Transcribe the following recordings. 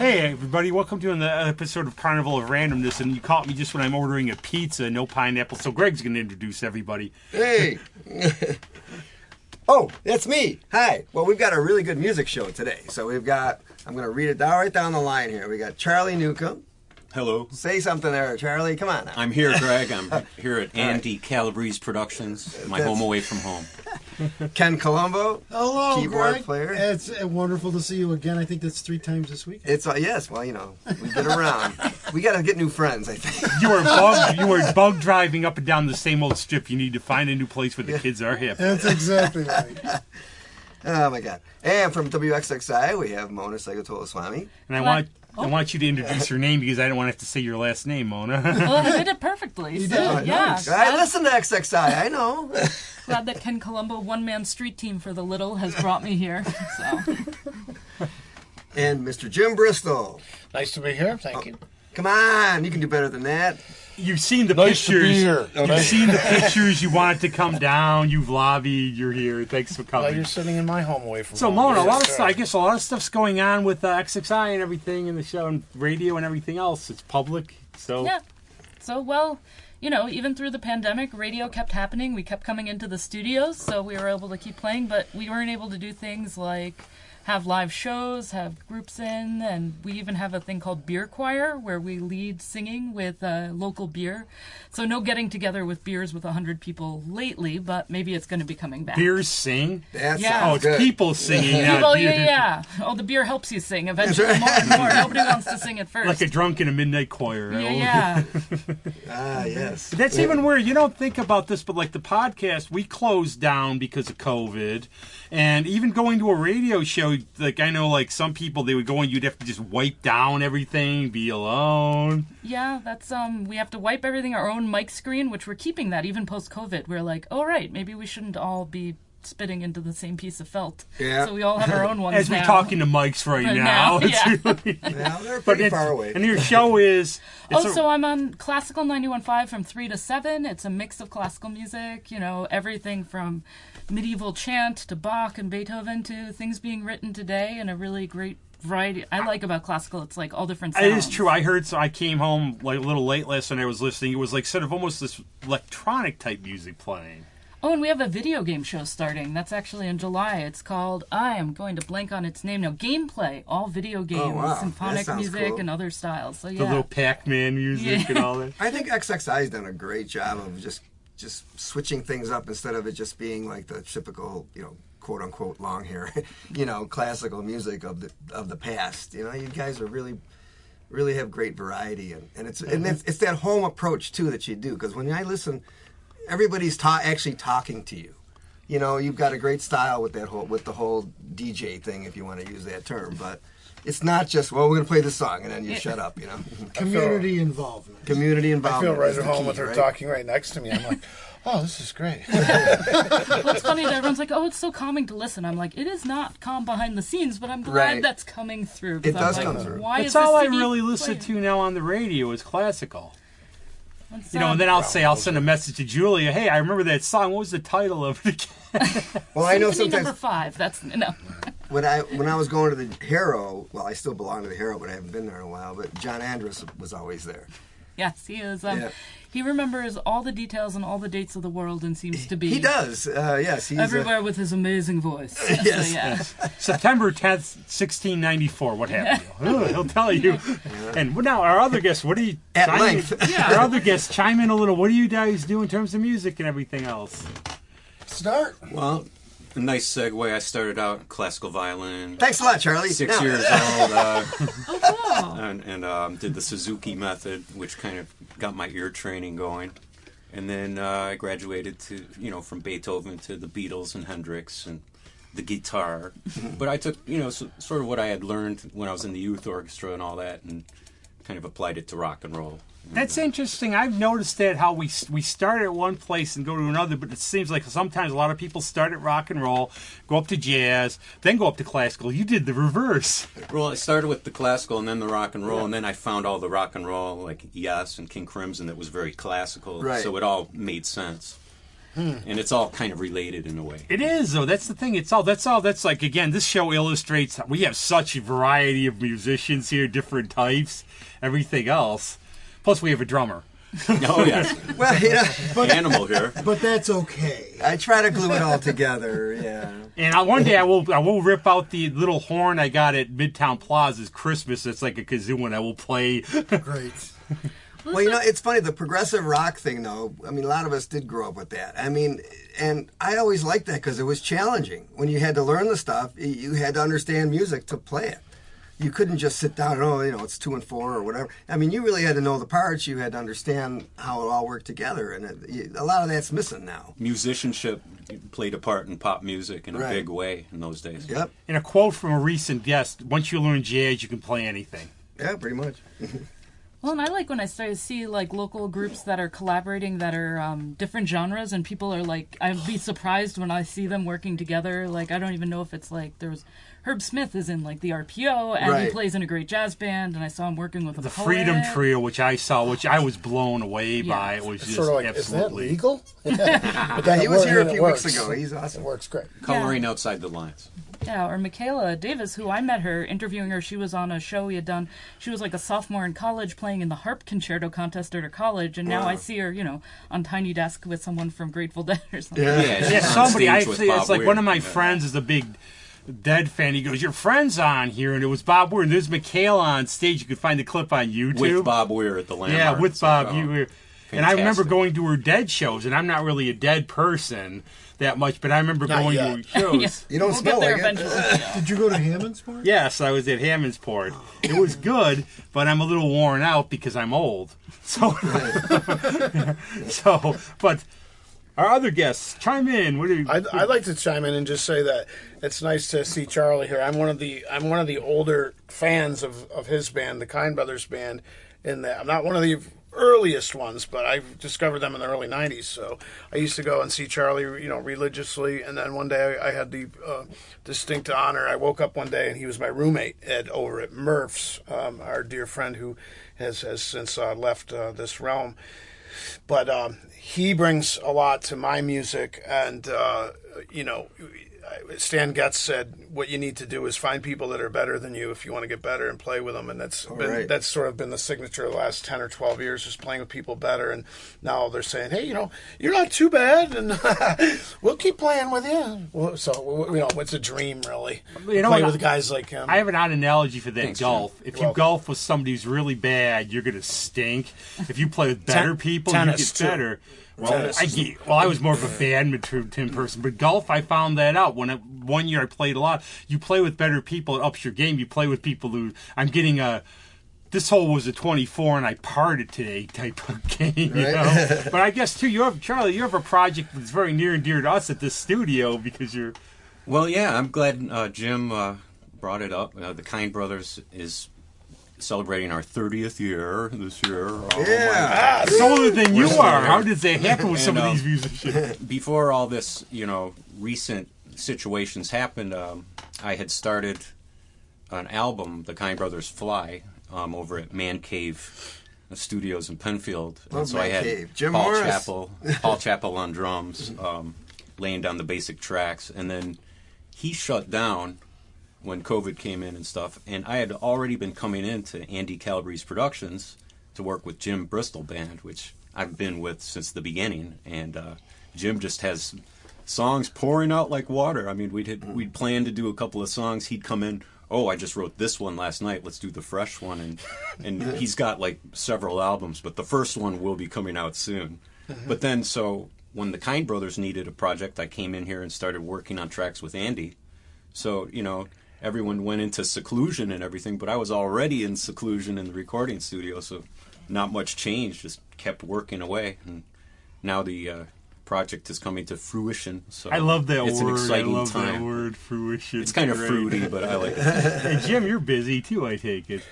Hey everybody, welcome to another episode of Carnival of Randomness, and you caught me just when I'm ordering a pizza, no pineapple, so Greg's going to introduce everybody. Hey! Oh, that's me. Hi. Well, we've got a really good music show today. So we've got, I'm going to read it right down the line here. We got Charlie Newcomb. Hello. Say something there, Charlie. Come on now. I'm here, Greg. I'm here at Andy Calabrese Productions, my home away from home. Ken Colombo. Hello, keyboard Greg. player. It's wonderful to see you again. I think that's 3 times this week. It's yes. Well, you know, we get around. We got to get new friends, I think. You were bug driving up and down the same old strip. You need to find a new place where the kids are hip. That's exactly right. Oh my God! And from WXXI, we have Mona Seghatoleslami. And I want you to introduce your name because I don't want to have to say your last name, Mona. Well, I did it perfectly. You So, did. yeah. Nice. I listen to XXI. I know. Glad that Ken Colombo, one-man street team for the little, has brought me here. So. And Mr. Jim Bristol. Nice to be here. Thank you. Come on, you can do better than that. You've seen the Nice to be pictures. here. You've seen the pictures. You wanted to come down. You've lobbied. You're here. Thanks for Well, coming. you're sitting in my home away from So home. Mona, Yes, I guess a lot of stuff's going on with XXI and everything in the show and radio and everything else. It's public, so Yeah. So, well, you know, even through the pandemic, radio kept happening. We kept coming into the studios, so we were able to keep playing, but we weren't able to do things like have live shows, have groups in, and we even have a thing called Beer Choir where we lead singing with local beer. So no getting together with beers with 100 people lately, but maybe it's going to be coming back. beers sing. That Yeah. sounds Oh, it's good. people singing, not People, beer. yeah. Oh, the beer helps you sing eventually more and more. Nobody wants to sing at first. Like a drunk in a midnight choir. yeah. Ah, yes. That's even weird. You don't think about this, but like the podcast, we closed down because of COVID. And even going to a radio show, like I know like some people, they would go and you'd have to just wipe down everything, be alone. Yeah, that's we have to wipe everything, our own mic screen, which we're keeping that even post-COVID. We're like, oh right, maybe we shouldn't all be spitting into the same piece of felt. Yeah. So we all have our own ones As now. we're talking to mics right Right now. now, yeah. It's really, Well, they're but pretty it's, far away. and your show is... it's a- So I'm on Classical 91.5 from 3 to 7. It's a mix of classical music, you know, everything from medieval chant to Bach and Beethoven to things being written today, and a really great variety. I like about classical, it's like all different sounds. It is true. I heard, so I came home like a little late last night. I was listening. It was like sort of almost this electronic type music playing. Oh, and we have a video game show starting. That's actually in July. It's called, I am going to blank on its name now, Gameplay. All video games, wow. That symphonic sounds music, cool. and other styles. So The yeah. little Pac-Man music and all that. I think XXI's done a great job of just switching things up instead of it just being like the typical, you know, quote unquote long hair, you know, classical music of the past. You know, you guys are really have great variety, and it's that home approach too that you do, because when I listen, everybody's actually talking to you. You know, you've got a great style with the whole DJ thing, if you want to use that term, but it's not just, well, we're going to play this song and then you shut up, you know. Community involvement. Community I involvement. feel right is at the home key, with her right? talking right next to me. I'm like, oh, this is great. Well, it's funny that everyone's like, oh, it's so calming to listen. I'm like, it is not calm behind the scenes, but I'm glad Right. that's coming through. 'Cause It I'm does like, come through. Why That's is all this I CD really listen playing? to now on the radio is classical. It's, You know, and then I'll send a message to Julia. Hey, I remember that song. What was the title of it again? Well, I know Symphony sometimes number 5. That's no. when I was going to the Harrow, well, I still belong to the Harrow, but I haven't been there in a while. But John Andrus was always there. Yes, he is. Yeah. He remembers all the details and all the dates of the world, and seems to be He does, yes. He's everywhere with his amazing voice. Yes. So, yeah. September 10th, 1694. What happened? He'll tell you. And now our other guests, what do you... At chime length. in- Yeah, our other guests chime in a little. What do you guys do in terms of music and everything else? Start. Well, a nice segue. I started out classical violin. Thanks a lot, Charlie. 6 No. years old, Oh, wow. and did the Suzuki method, which kind of got my ear training going. And then I graduated to, from Beethoven to the Beatles and Hendrix and the guitar. But I took, sort of what I had learned when I was in the youth orchestra and all that, and kind of applied it to rock and roll. That's interesting. I've noticed that how we start at one place and go to another, but it seems like sometimes a lot of people start at rock and roll, go up to jazz, then go up to classical. You did the reverse. Well, I started with the classical and then the rock and roll, and then I found all the rock and roll, like Yes and King Crimson, that was very classical, Right. so it all made sense. And it's all kind of related in a way. It is, though. That's the thing. That's like, again, this show illustrates we have such a variety of musicians here, different types, everything else. Plus, we have a drummer. Oh, yes. Well, Animal here. But that's okay. I try to glue it all together. Yeah. And one day I will rip out the little horn I got at Midtown Plaza's Christmas. It's like a kazoo, and I will play. Great. Well, it's funny, the progressive rock thing, though. I mean, a lot of us did grow up with that. I mean, and I always liked that because it was challenging. When you had to learn the stuff, you had to understand music to play it. You couldn't just sit down and, it's 2 and 4 or whatever. I mean, you really had to know the parts. You had to understand how it all worked together. And a lot of that's missing now. Musicianship played a part in pop music in a Right. big way in those days. Yep. And a quote from a recent guest, once you learn jazz, you can play anything. Yeah, pretty much. Well, and I like when I start to see like local groups that are collaborating that are different genres, and people are like, I'd be surprised when I see them working together. Like, I don't even know if it's like there was Herb Smith is in like the RPO, and he Right. plays in a great jazz band, and I saw him working with The a poet. Freedom Trio, which I was blown away by. It was It's just sort of like, absolutely. is that legal? But then He was here a it few works. weeks ago. He's It awesome. works great. Coloring outside the lines. Yeah, or Michaela Davis, who I met her, interviewing her. She was on a show we had done. She was like a sophomore in college playing in the harp concerto contest at her college, and now I see her, on Tiny Desk with someone from Grateful Dead or something. Yeah. she's Yeah, on somebody stage with actually, Bob it's like Weir. one of my Yeah. friends is a big Dead fan. He goes, "Your friend's on here," and it was Bob Weir. And there's Michaela on stage. You could find the clip on YouTube. With Bob Weir at the Landmark. Yeah, with It's Bob like, oh, Weir. And I remember fantastic. going to her Dead shows, and I'm not really a Dead person that much, but I remember Not going yet. to her shows. Yeah. You don't We'll smell get there like it. eventually. Did you go to Hammondsport? Yes, I was at Hammondsport. It was good, but I'm a little worn out because I'm old. So, but our other guests, chime in. What do you? I'd like to chime in and just say that it's nice to see Charlie here. I'm one of the older fans of his band, the Kind Brothers Band. In that, I'm not one of the earliest ones, but I discovered them in the early '90s. So I used to go and see Charlie, religiously. And then one day I had the distinct honor. I woke up one day and he was my roommate over at Murph's, our dear friend who has since left this realm. But he brings a lot to my music, and Stan Getz said, "What you need to do is find people that are better than you if you want to get better and play with them." And that's right. that's sort of been the signature of the last 10 or 12 years, is playing with people better. And now they're saying, "Hey, you're not too bad, and we'll keep playing with you." Well, so it's a dream, really. You know play what, with guys like him. I have an odd analogy for that. Thanks, golf. Jim. If You're you welcome. golf with somebody who's really bad, you're gonna stink. If you play with better people, you tennis, get too. better. Well, Tennis is I was more of a badminton person, but golf, I found that out. One year I played a lot. You play with better people, it ups your game. You play with people who I'm getting this hole was a 24 and I parred it today type of game, you know. But I guess too, Charlie, you have a project that's very near and dear to us at this studio because you're. Well, yeah, I'm glad Jim brought it up. The Kind Brothers is celebrating our 30th year this year. Yeah. Older than you still are. here. How did that happen with some And, of these musicians? Before all this, recent situations happened, I had started an album, The Kind Brothers Fly, over at Man Cave Studios in Penfield. Love And so I Man had Cave. Jim Paul Morris. Chappell on drums, laying down the basic tracks, and then he shut down when COVID came in and stuff, and I had already been coming into Andy Calabrese Productions to work with Jim Bristol Band, which I've been with since the beginning, and Jim just has songs pouring out like water. I mean, we'd planned to do a couple of songs. He'd come in, "Oh, I just wrote this one last night. Let's do the fresh one." And he's got like several albums, but the first one will be coming out soon. But then, so when the Kind Brothers needed a project, I came in here and started working on tracks with Andy. So, everyone went into seclusion and everything, but I was already in seclusion in the recording studio, so not much changed, just kept working away. And now the project is coming to fruition. So I love that it's word. an exciting I love time. that word, fruition. It's kind of Great. fruity, but I like it. Hey, Jim, you're busy too, I take it.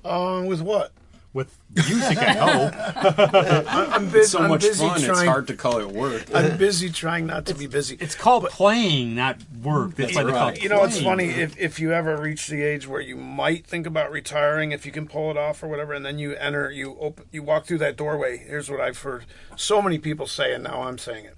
With what? With music, I hope. I'm It's so much busy fun, it's hard to call it work. I'm busy trying not to be busy. It's called playing, not work. That's why they call it right. It's playing. funny, if you ever reach the age where you might think about retiring, if you can pull it off or whatever, and then you walk through that doorway. Here's what I've heard so many people say, and now I'm saying it.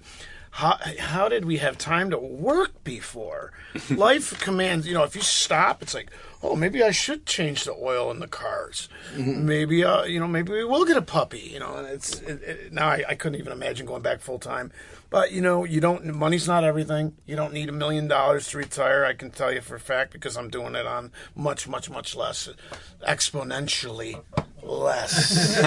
how did we have time to work before? Life commands, if you stop, it's like, oh, maybe I should change the oil in the cars. Maybe, maybe we will get a puppy, and now I couldn't even imagine going back full time. But, money's not everything. You don't need $1 million to retire. I can tell you for a fact because I'm doing it on much, much, much less, exponentially less,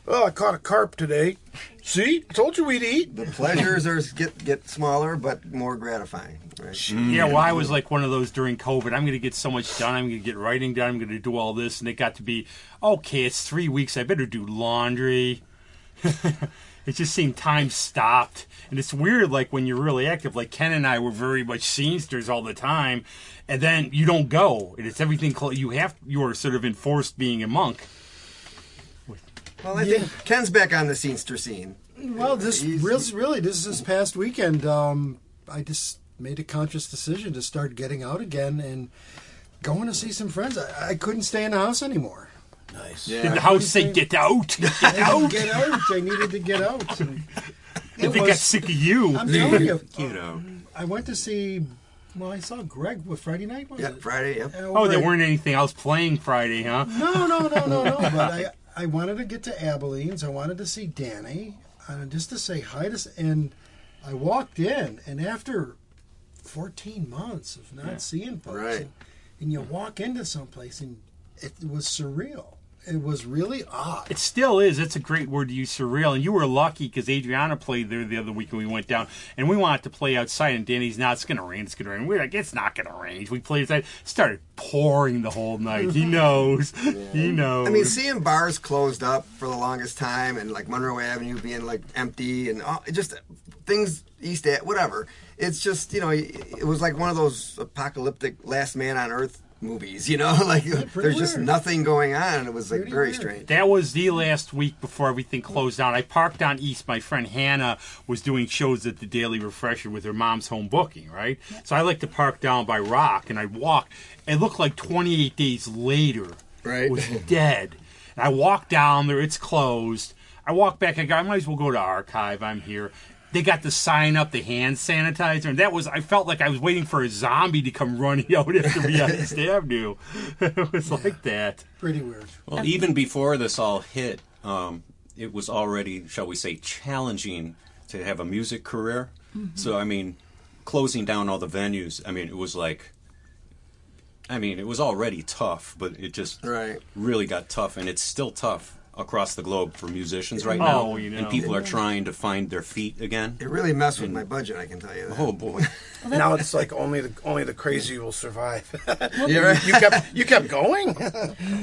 Well, I caught a carp today. See? I told you we'd eat. The pleasures get smaller, but more gratifying. Right? Yeah, well, I was like one of those during COVID. I'm going to get so much done. I'm going to get writing done. I'm going to do all this. And it got to be, okay, it's 3 weeks. I better do laundry. It just seemed time stopped. And it's weird, like, when you're really active. Like, Ken and I were very much scenesters all the time. And then you don't go. And it's everything. You are sort of enforced being a monk. Well, I think Ken's back on the scenester scene. Well, this is past weekend. I just made a conscious decision to start getting out again and going to see some friends. I couldn't stay in the house anymore. Nice. Yeah. Did the house say, get out? Get out? Get out. I needed to get out. They got sick of you. I'm telling you. Get out. I went to see... Well, I saw Greg. Friday night was it? Friday, yep. There weren't anything else playing Friday, huh? No. But I wanted to get to Abilene's. I wanted to see Danny, just to say hi and I walked in, and after 14 months of not seeing folks, right. and you walk into someplace, and it was surreal. It was really odd. It still is. It's a great word to use, surreal. And you were lucky because Adriana played there the other week and we went down. And we wanted to play outside. And Danny's not. It's going to rain. It's going to rain. We're like, it's not going to rain. We played outside. It started pouring the whole night. He knows. Yeah. He knows. I mean, seeing bars closed up for the longest time and like Monroe Avenue being like empty and just things East at whatever. It's just, it was like one of those apocalyptic Last Man on Earth movies, like there's just nothing going on. It was like very strange. That was the last week before everything closed down. I parked on East. My friend Hannah was doing shows at the Daily Refresher with her mom's home booking, right? Yep. So I like to park down by Rock, and I'd walk. It looked like 28 days later it was dead. And I walked down there. It's closed. I walk back. I might as well go to Archive. I'm here. They got the sign up, the hand sanitizer, and I felt like I was waiting for a zombie to come running out after me on East Avenue. It was like that. Pretty weird. Well, even before this all hit, it was already, shall we say, challenging to have a music career. Mm-hmm. So, I mean, closing down all the venues, it was like, it was already tough, but it just really got tough, and it's still tough across the globe for musicians right now, and people are trying to find their feet again. It really messed with my budget, I can tell you that. Oh boy! Now it's like only the crazy will survive. You kept going.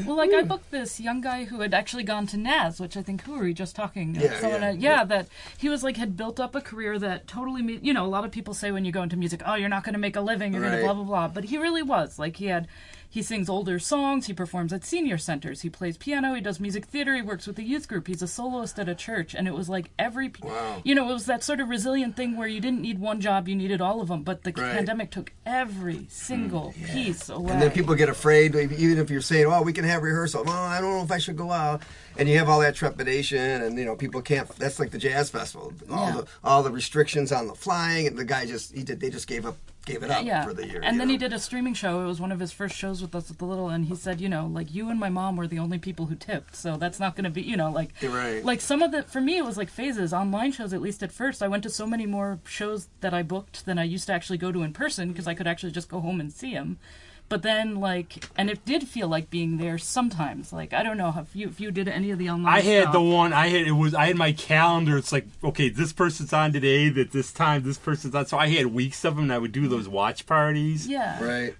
Well, like I booked this young guy who had actually gone to NAS, which I think who were we just talking? That he was like had built up a career that totally, a lot of people say when you go into music, oh, you're not going to make a living, you're going to blah blah blah, but he really was like he sings older songs, he performs at senior centers, he plays piano, he does music theater, he works with a youth group, he's a soloist at a church, and it was like it was that sort of resilient thing where you didn't need one job, you needed all of them, but the pandemic took every single piece away. And then people get afraid, even if you're saying, oh, we can have rehearsal, well, I don't know if I should go out, and you have all that trepidation, and people can't, that's like the jazz festival, all the restrictions on the flying, and the guy they just gave it up for the year. And then he did a streaming show. It was one of his first shows with us at the Little, and he said, like you and my mom were the only people who tipped, so that's not going to be, like some of the, for me, it was like phases. Online shows, at least at first, I went to so many more shows that I booked than I used to actually go to in person because I could actually just go home and see them. But then, and it did feel like being there sometimes. Like, I don't know if you did any of the online stuff. I had my calendar. It's like, okay, this person's on today, at this time, this person's on. So I had weeks of them, and I would do those watch parties. Yeah. Right.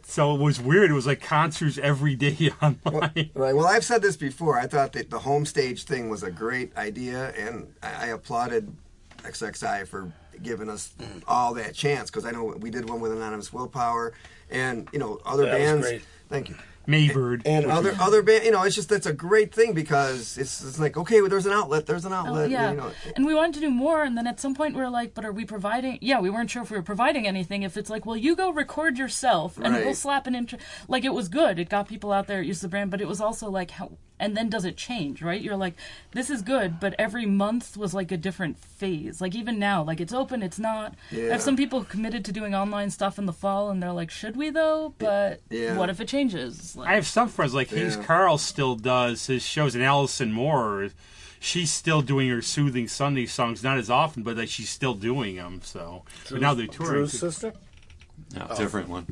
So it was weird. It was like concerts every day online. Well, I've said this before. I thought that the home stage thing was a great idea, and I applauded WXXI for giving us all that chance, because I know we did one with Anonymous Willpower, and other bands. Was great. Thank you. Maybird and other band. It's just that's a great thing, because it's like, okay, well, there's an outlet. Oh, yeah. And we wanted to do more, and then at some point we were like, but are we providing? Yeah, we weren't sure if we were providing anything. If it's like, well, you go record yourself, and we'll slap an intro. Like, it was good. It got people out there, used the brand, but it was also like how. and then does it change, right? You're like, this is good, but every month was like a different phase. Like even now, like it's open, it's not. Yeah. I have some people committed to doing online stuff in the fall, and they're like, should we though? But what if it changes? Like, I have some friends, like Hayes Carl still does his shows, and Allison Moore, she's still doing her soothing Sunday songs, not as often, but like, she's still doing them. So, but now they're touring. Drew's sister? No, different one.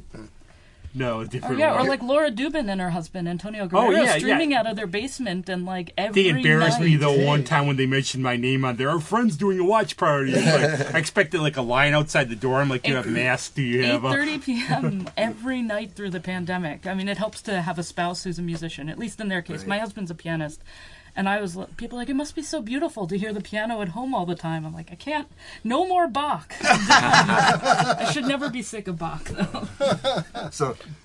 No, a different or one. like Laura Dubin and her husband Antonio Guerrero streaming out of their basement, and like every They embarrassed me night. though one time when they mentioned my name on there. Our friend's doing a watch party. Like, I expected like a line outside the door. I'm like, do you have masks? Do you have 8:30 p.m. every night through the pandemic. I mean, it helps to have a spouse who's a musician, at least in their case. Right. My husband's a pianist. And people are like, it must be so beautiful to hear the piano at home all the time. I'm like, I can't. No more Bach. I should never be sick of Bach, though.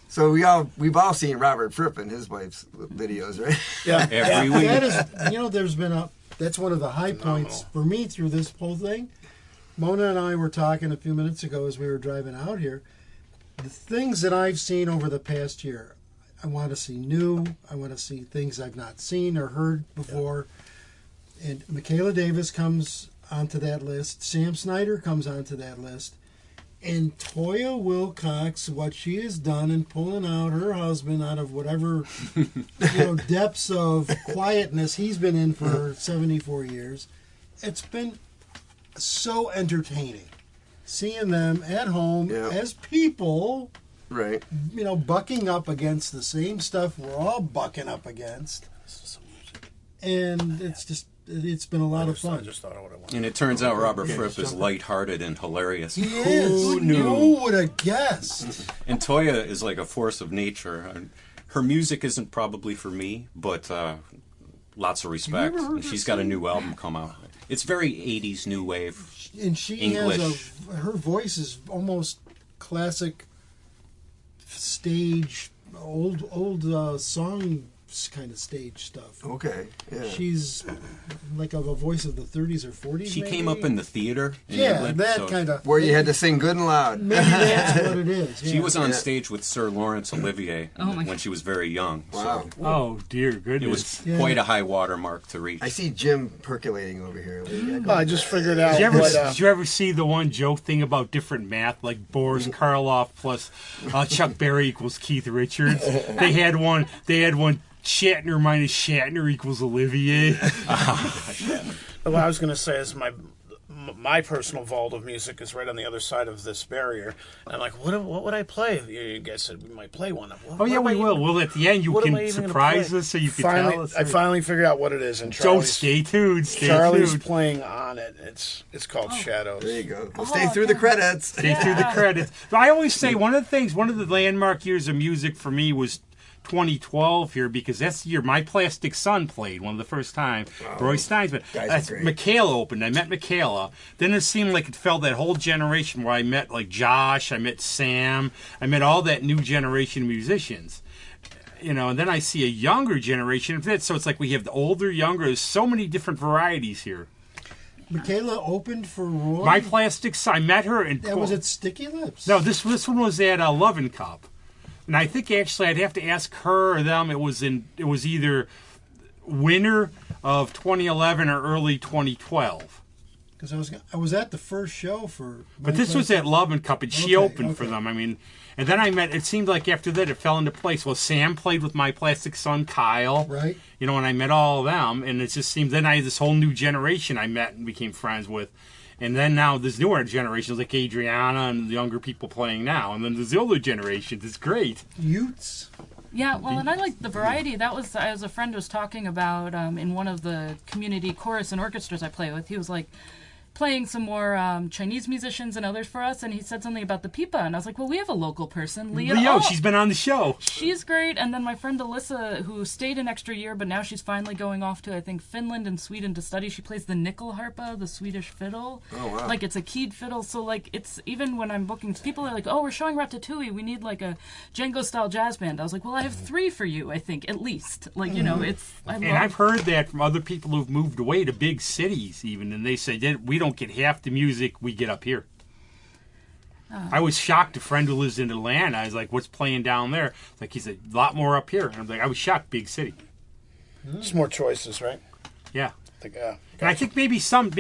So we've all seen Robert Fripp and his wife's videos, right? Yeah. Every week. That is, there's been that's one of the high points for me through this whole thing. Mona and I were talking a few minutes ago as we were driving out here. The things that I've seen over the past year, I want to see new. I want to see things I've not seen or heard before. Yeah. And Michaela Davis comes onto that list. Sam Snyder comes onto that list. And Toya Wilcox, what she has done in pulling out her husband out of whatever depths of quietness he's been in for 74 years, it's been so entertaining. Seeing them at home as people, Right. bucking up against the same stuff we're all bucking up against. And it's been a lot of fun. I just thought of what I wanted. And it turns out Robert Fripp is lighthearted and hilarious. He is. Who knew? Who would have guessed? And Toya is like a force of nature. Her music isn't probably for me, but lots of respect. And she's got a new album come out. It's very 80s new wave. And she English. her voice is almost classic stage, old song kind of stage stuff. Okay. Yeah. She's like a voice of the 30s or 40s. She maybe? came up in the theater in yeah, England, that so kind of Where you had to sing good and loud. Maybe that's what it is. She yeah. was on stage with Sir Laurence Olivier when she was very young. Wow. So Oh dear it goodness! was quite a high water mark to reach. I see Jim percolating over here. Well, I just figured out Did you ever see the one joke thing about different math, like Boris Karloff plus Chuck Berry equals Keith Richards? They had one. Shatner minus Shatner equals Olivier. What I was going to say is my personal vault of music is right on the other side of this barrier. And I'm like, what would I play? You guys said we might play one. Oh yeah, we will. Well, at the end you what am I can even gonna surprise play? us, so you can Finally, tell us. I finally figured out what it is, and So Charlie's, stay tuned. Stay Charlie's tuned. playing on it. It's called Shadows. There you go. We'll stay through the credits. Stay through the credits. But I always say one of the landmark years of music for me was 2012 here, because that's the year My Plastic Son played one of the first time. Roy Stein's, but that's great. Michaela opened. I met Michaela. Then it seemed like it felt that whole generation where I met like Josh, I met Sam, I met all that new generation of musicians. And then I see a younger generation of it. So it's like we have the older, younger. There's so many different varieties here. Michaela opened for Roy. My Plastic Son. I met her in. That was at Sticky Lips. No, this one was at Love and Cup. And I think actually I'd have to ask her or them. It was either winter of 2011 or early 2012. Because I was at the first show for. But this was at Love and Cup, and she opened for them. I mean, and then it seemed like after that it fell into place. Well, Sam played with My Plastic Son, Kyle. Right. And I met all of them, and it just seemed then I had this whole new generation I met and became friends with. And then now there's newer generations like Adriana and the younger people playing now. And then there's the older generations. It's great. Utes. Yeah, well, and I like the variety. That was, as a friend was talking about in one of the community chorus and orchestras I play with, he was like playing some more Chinese musicians and others for us, and he said something about the pipa, and I was like, well, we have a local person, Leo. She's been on the show. She's great, and then my friend Alyssa, who stayed an extra year, but now she's finally going off to, I think, Finland and Sweden to study. She plays the nyckelharpa, the Swedish fiddle. Oh, wow. Like, it's a keyed fiddle, so, like, it's, even when I'm booking, people are like, oh, we're showing Ratatouille, we need, like, a Django-style jazz band. I was like, well, I have 3 for you, I think, at least. Like, it's, And I've heard that from other people who've moved away to big cities, even, and they say that we don't get half the music we get up here. I was shocked. A friend who lives in Atlanta, I was like, what's playing down there? Like, he said, a lot more up here. And I'm like, I was shocked, big city. It's more choices, right? Yeah. Yeah. And I think maybe some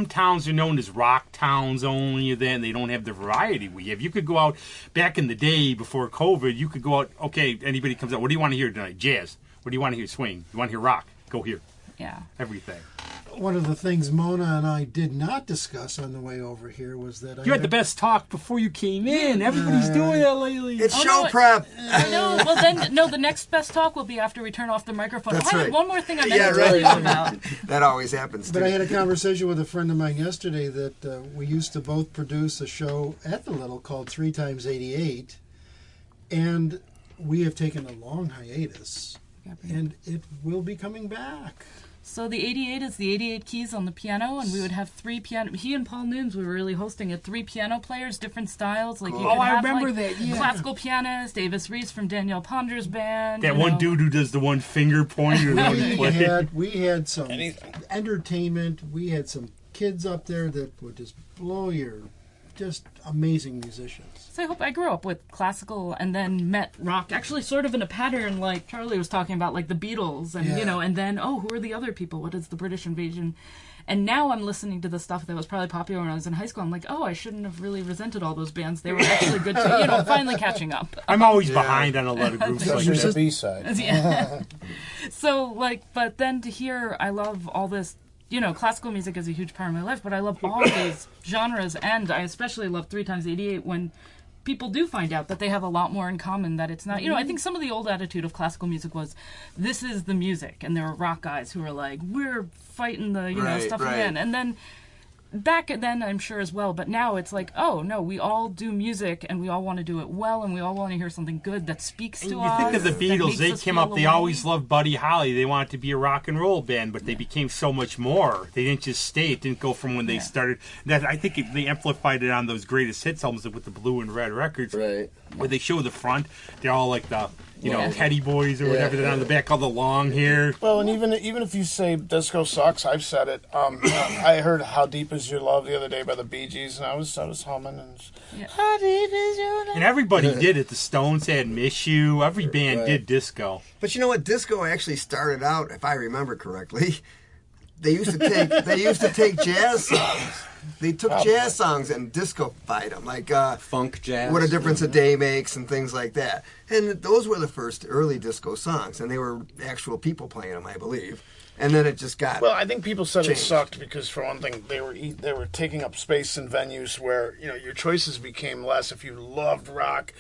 towns are known as rock towns only, then they don't have the variety we have. You could go out back in the day before COVID, you could go out, okay, anybody comes out, what do you want to hear tonight? Jazz. What do you want to hear? Swing. You want to hear rock? Go here. Yeah. Everything. One of the things Mona and I did not discuss on the way over here was that You had the best talk before you came in. Everybody's doing that lately. It's show prep. I know. Well, then, the next best talk will be after we turn off the microphone. That's I right. have one more thing I meant Yeah, to tell right. you about. That always happens, too. But I had a conversation with a friend of mine yesterday that we used to both produce a show at the Little called 3x88, and we have taken a long hiatus, and it will be coming back. So the 88 is the 88 keys on the piano, and we would have 3 piano. He and Paul Nooms, we were really hosting it. 3 piano players, different styles. Like you could I have, remember like, that, yeah. classical pianist, Avis Reese from Danielle Ponder's band. That you one know. dude who does the one finger pointer. We had some Anything. entertainment. We had some kids up there that would just blow your, just amazing musicians. So I hope I grew up with classical and then met rock, actually sort of in a pattern like Charlie was talking about, like the Beatles, and Yeah. and then, who are the other people? What is the British Invasion? And now I'm listening to the stuff that was probably popular when I was in high school. I'm like, I shouldn't have really resented all those bands. They were actually good too. I'm finally catching up. I'm always behind on a lot of groups like Especially that. the B-side. Yeah. So, but then to hear, I love all this, classical music is a huge part of my life, but I love all these genres, and I especially love 3x88 when people do find out that they have a lot more in common, that it's not, I think some of the old attitude of classical music was, this is the music, and there were rock guys who were like, we're fighting the, Right, stuff right. again, and then back then I'm sure as well, but now it's like, oh no, we all do music and we all want to do it well, and we all want to hear something good that speaks to You us. think of the that Beatles, makes they us came feel up, they away. always loved Buddy Holly. They wanted to be a rock and roll band, but they became so much more. They didn't just stay. It didn't go from when they started. That I think they amplified it on those greatest hits albums with the blue and red records. Right. Where they show the front, they're all like the, Yeah. Teddy Boys or whatever. Then on the back, all the long hair. Well, and even if you say disco sucks, I've said it. I heard "How Deep Is Your Love" the other day by the Bee Gees, and I was humming. And Yeah. how deep is your love? And everybody did it. The Stones had Miss You. Every band Right. did disco. But you know what? Disco actually started out, if I remember correctly, they used to take jazz songs. They took jazz songs and disco-fied them, like Funk jazz. What a Difference a Day Makes and things like that. And those were the first early disco songs, and they were actual people playing them, I believe. And then it just got... Well, I think people said changed. it sucked because, for one thing, they were taking up space in venues where your choices became less. If you loved rock,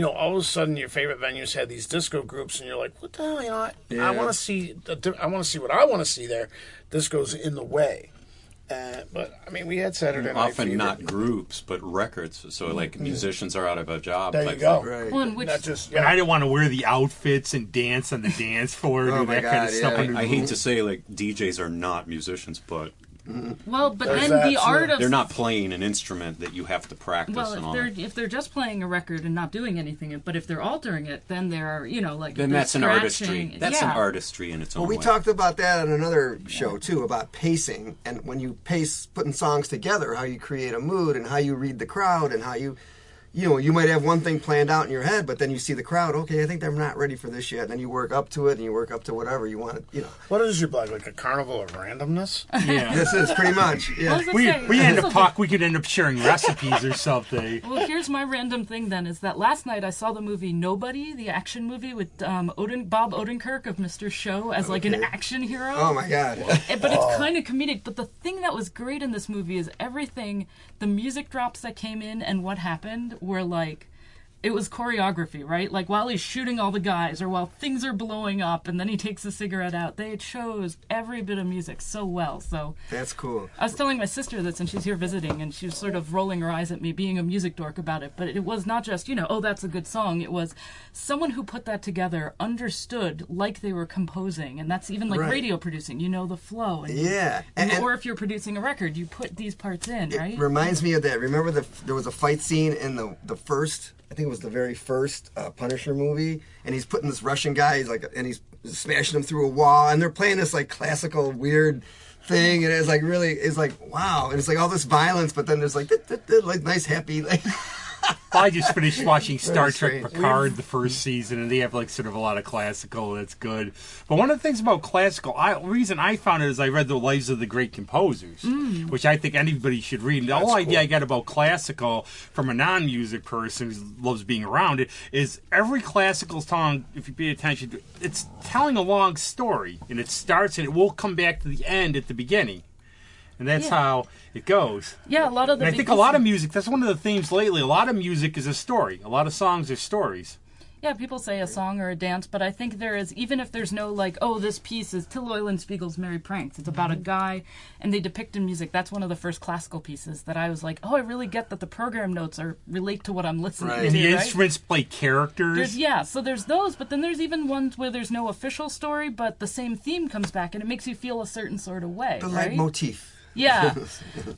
all of a sudden your favorite venues had these disco groups, and you're like, what the hell? I want to see. I want to see what I want to see there. Disco's in the way. But I mean, we had Saturday Night Often Fever. not groups, but records. So like musicians are out of a job. There you type go. thing. Right. Well, and which, Not just And I didn't want to wear the outfits and dance on the dance floor, Oh do my that kind of God, stuff. yeah. under the I hate roof. to say like DJs are not musicians, but but There's then that, the too. art of they're not playing an instrument that you have to practice Well, and all if that. they're just playing a record and not doing anything, but if they're altering it, then they're like Then they're that's an scratching. artistry. That's yeah. an artistry in its own Well, we way. talked about that on another show, too, about pacing. And when you pace, putting songs together, how you create a mood and how you read the crowd and how you might have one thing planned out in your head, but then you see the crowd, okay, I think they're not ready for this yet. And then you work up to it and you work up to whatever you want to, What is your blog, like a carnival of randomness? Yeah. This is pretty much, yeah. I was gonna say, We could end up sharing recipes or something. Well, here's my random thing then, is that last night I saw the movie Nobody, the action movie with Bob Odenkirk of Mr. Show as like an Okay. action hero. Oh, my God. But it's kind of comedic. But the thing that was great in this movie is everything, the music drops that came in and what happened were like, it was choreography, right? Like while he's shooting all the guys or while things are blowing up and then he takes a cigarette out, they chose every bit of music so well. So That's cool. I was telling my sister this, and she's here visiting, and she was sort of rolling her eyes at me being a music dork about it. But it was not just, that's a good song. It was someone who put that together understood like they were composing. And that's even like Right. radio producing, the flow. And Yeah. or if you're producing a record, you put these parts in, right? It reminds me of that. Remember there was a fight scene in the first, I think it was the very first Punisher movie, and he's putting this Russian guy, he's smashing him through a wall, and they're playing this like classical weird thing, and it's like wow, and it's like all this violence, but then there's like nice happy like I just finished watching Star Trek strange. Picard the first season, and they have like sort of a lot of classical. That's good. But one of the things about classical, the reason I found it is I read the lives of the great composers, which I think anybody should read. And the whole idea I got about classical from a non-music person who loves being around it is every classical song, if you pay attention to it, it's telling a long story, and it starts and it will come back to the end at the beginning. And that's how it goes. Yeah, a lot of the. And I think a lot of music, that's one of the themes lately. A lot of music is a story. A lot of songs are stories. Yeah, people say a song or a dance, but I think there is, even if there's no like, oh, this piece is Till Eulenspiegel's Merry Pranks. It's about a guy, and they depict in music. That's one of the first classical pieces that I was like, oh, I really get that the program notes relate to what I'm listening to. And the right? instruments play characters. So there's those, but then there's even ones where there's no official story, but the same theme comes back, and it makes you feel a certain sort of way. The right? leitmotif. Yeah.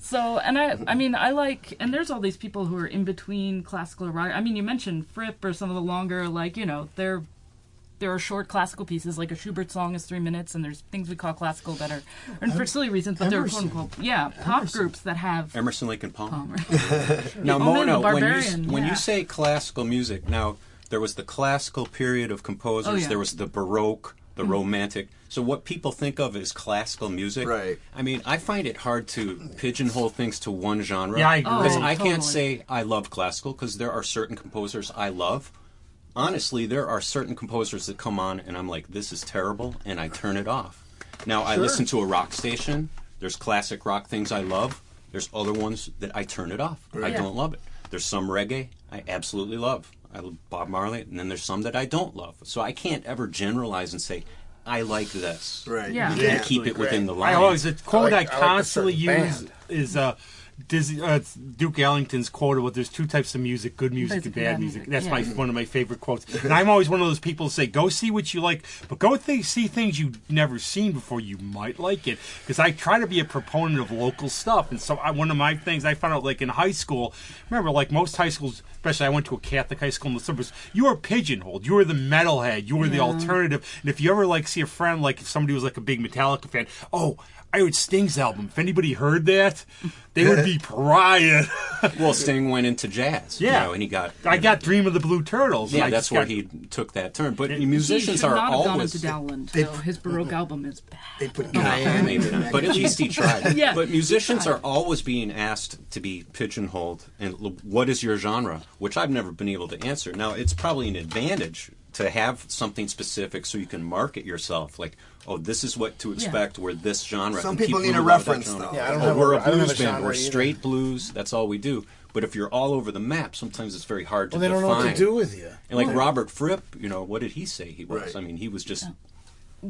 So, and I mean, I like, and there's all these people who are in between classical rock. I mean, you mentioned Fripp or some of the longer, like, you know, there are short classical pieces, like a Schubert song is 3 minutes, and there's things we call classical that are, and for silly reasons, but they're quote unquote, pop groups that have. Emerson, Lake and Palmer. Palmer. Now, Mona, when you yeah. say classical music, now there was the classical period of composers. Oh, yeah. There was the Baroque, the Romantic. So what people think of as classical music, Right. I mean, I find it hard to pigeonhole things to one genre. Yeah, I agree. Because Oh, I can't totally. say I love classical because there are certain composers I love. Honestly, there are certain composers that come on and I'm like, this is terrible, and I turn it off. Now, I listen to a rock station. There's classic rock things I love. There's other ones that I turn it off. I Yeah. don't love it. There's some reggae I absolutely love. I love Bob Marley, and then there's some that I don't love. So I can't ever generalize and say, I like this. Right. Yeah. You Yeah. gotta keep it within the line. I always, the quote I I, like a constantly certain use band. is it's Duke Ellington's quote about there's two types of music, good music and bad music. That's one of my favorite quotes. And I'm always one of those people who say, go see what you like, but go see things you've never seen before. You might like it. Because I try to be a proponent of local stuff. And so one of my things I found out, like in high school, remember, like most high schools, especially I went to a Catholic high school in the suburbs, you were pigeonholed. You were the metalhead. You were the alternative. And if you ever like see a friend, like if somebody was like a big Metallica fan, oh, I heard Sting's album. If anybody heard that, they would be pariah. Well, Sting went into jazz. Yeah. You know, and he got. I got Dream of the Blue Turtles. Yeah, I that's just where got- he took that turn. But He musicians should are not have gone always. into Dowland, though. His Baroque album is bad. They put Maybe not. But at least he tried. Yeah, But he musicians tried. are always being asked to be pigeonholed. And what is your genre? Which I've never been able to answer. Now, it's probably an advantage to have something specific so you can market yourself. Like, oh, this is what to expect. We're this genre. Some and people need a love that reference, genre. though. Yeah, I don't Oh, have we're a- a I don't have blues a band. genre We're either. straight blues. That's all we do. But if you're all over the map, sometimes it's very hard to Well, they don't define. know what to do with you. And like Robert Fripp, you know, what did he say he was? Right. I mean, he was just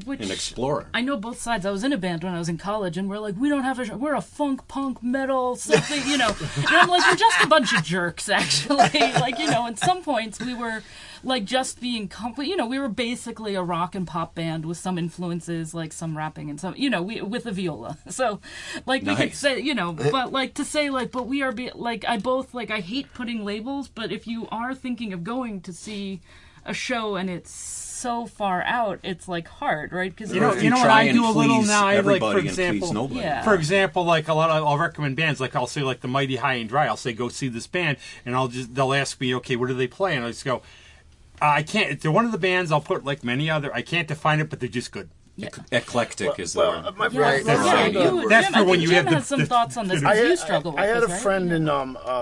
Which, an explorer. I know both sides. I was in a band when I was in college, and we're like, we don't have we're a funk, punk, metal, something, you know. And I'm like, we're just a bunch of jerks, actually. Like, you know, at some points we were like just being, you know, we were basically a rock and pop band with some influences, like some rapping and some, you know, with a viola. So, like, we could Nice. say, you know, but like to say, like, but we are, like, I hate putting labels, but if you are thinking of going to see a show and it's so far out, it's like hard, right? Because You know, If you know what try I and do a little please now. I like, everybody for and please example, nobody. Yeah. for example, like I'll recommend bands. Like I'll say like the Mighty High and Dry. I'll say go see this band, and they'll ask me, okay, what do they play? And I just go, I can't. If they're one of the bands, I'll put like many other. I can't define it, but they're just good. Eclectic is the Well, word. my Right, friend, that's yeah, right. you, That's Jim, for I when think you Jim have has some thoughts on this. I because you had, struggle with I had this, a right? friend in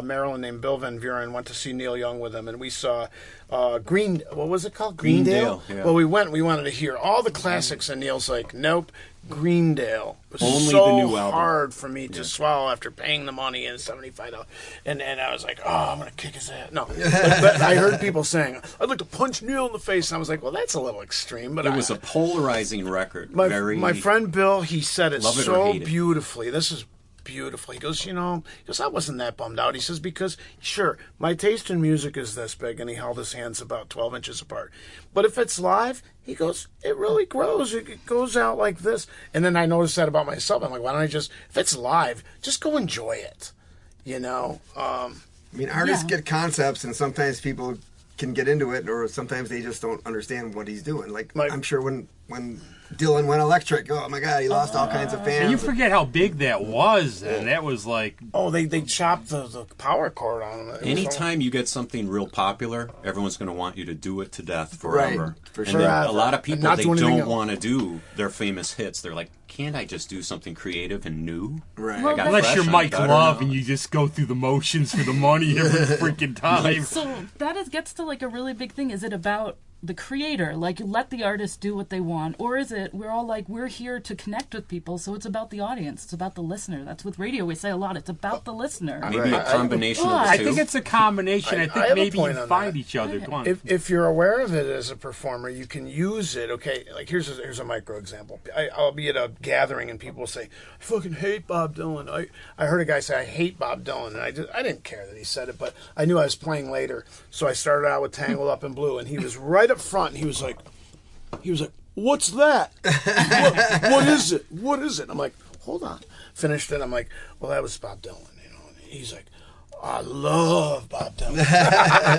Maryland named Bill Van Buren. Went to see Neil Young with him, and we saw what was it called? Greendale. Greendale, yeah. Well, we wanted to hear all the classics, and Neil's like, nope, Greendale. It was Only so the new album. hard for me to swallow after paying the money and $75, and I was like, oh, I'm gonna kick his ass. No, but I heard people saying, I'd like to punch Neil in the face, and I was like, well, that's a little extreme, but It was a polarizing record. my friend Bill, he said it Love it or so hate it. beautifully. This is beautiful. He goes, I wasn't that bummed out. He says, because, sure, my taste in music is this big, and he held his hands about 12 inches apart. But if it's live, he goes, it really grows. It goes out like this. And then I noticed that about myself. I'm like, why don't I just, if it's live, just go enjoy it, I mean, artists get concepts, and sometimes people can get into it, or sometimes they just don't understand what he's doing. Like, I'm sure when when Dylan went electric. Oh my God, he lost all kinds of fans. And you forget how big that was, and that was like... Oh, they chopped the power cord on him. Anytime you get something real popular, everyone's going to want you to do it to death forever. Right, for and sure. then a lot of people, not they do anything don't else. want to do their famous hits. They're like, can't I just do something creative and new? Right. Well, I got Unless fresh, you're I'm Mike better Love now. and you just go through the motions for the money every freaking time. So gets to like a really big thing. Is it about the creator, like let the artist do what they want, or is it we're all like we're here to connect with people, so it's about the audience, it's about the listener? That's with radio we say a lot, it's about the listener. Maybe a combination of the I two. think it's a combination. I I think have a maybe you point on find that. each other. Go on. If you're aware of it as a performer, you can use it. Okay, like here's a micro example. I'll be at a gathering and people will say, "I fucking hate Bob Dylan." I heard a guy say, "I hate Bob Dylan," and I didn't care that he said it, but I knew I was playing later, so I started out with "Tangled Up in Blue," and he was right up front, and he was like, "What's that? What is it? What is it?" I'm like, "Hold on." Finished it. I'm like, "Well, that was Bob Dylan," you know. And he's like, "I love Bob Dylan."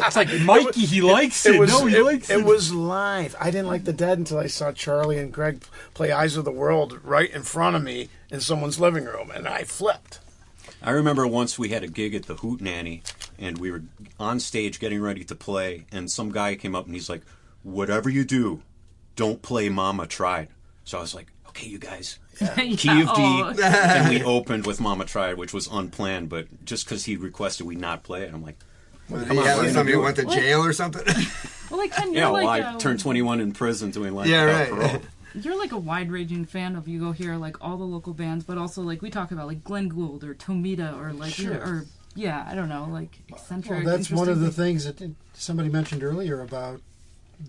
It's like Mikey, he likes it. He likes it. It was live. I didn't like the Dead until I saw Charlie and Greg play Eyes of the World right in front of me in someone's living room, and I flipped. I remember once we had a gig at the Hootenanny, and we were on stage getting ready to play, and some guy came up and he's like, "Whatever you do, don't play Mama Tried." So I was like, okay, you guys, key of D. And we opened with Mama Tried, which was unplanned, but just because he requested we not play it, I'm like, Did come he on, have we're gonna somebody do who went it. to jail or something? Well, like Ken, you're Yeah, well, like I turned 21 in prison doing like Yeah, right. parole. you're like a wide-ranging fan of, you go hear like all the local bands, but also like we talk about like Glenn Gould or Tomita or like Sure. or yeah, I don't know, like eccentric. Well, that's one of the interesting things that somebody mentioned earlier about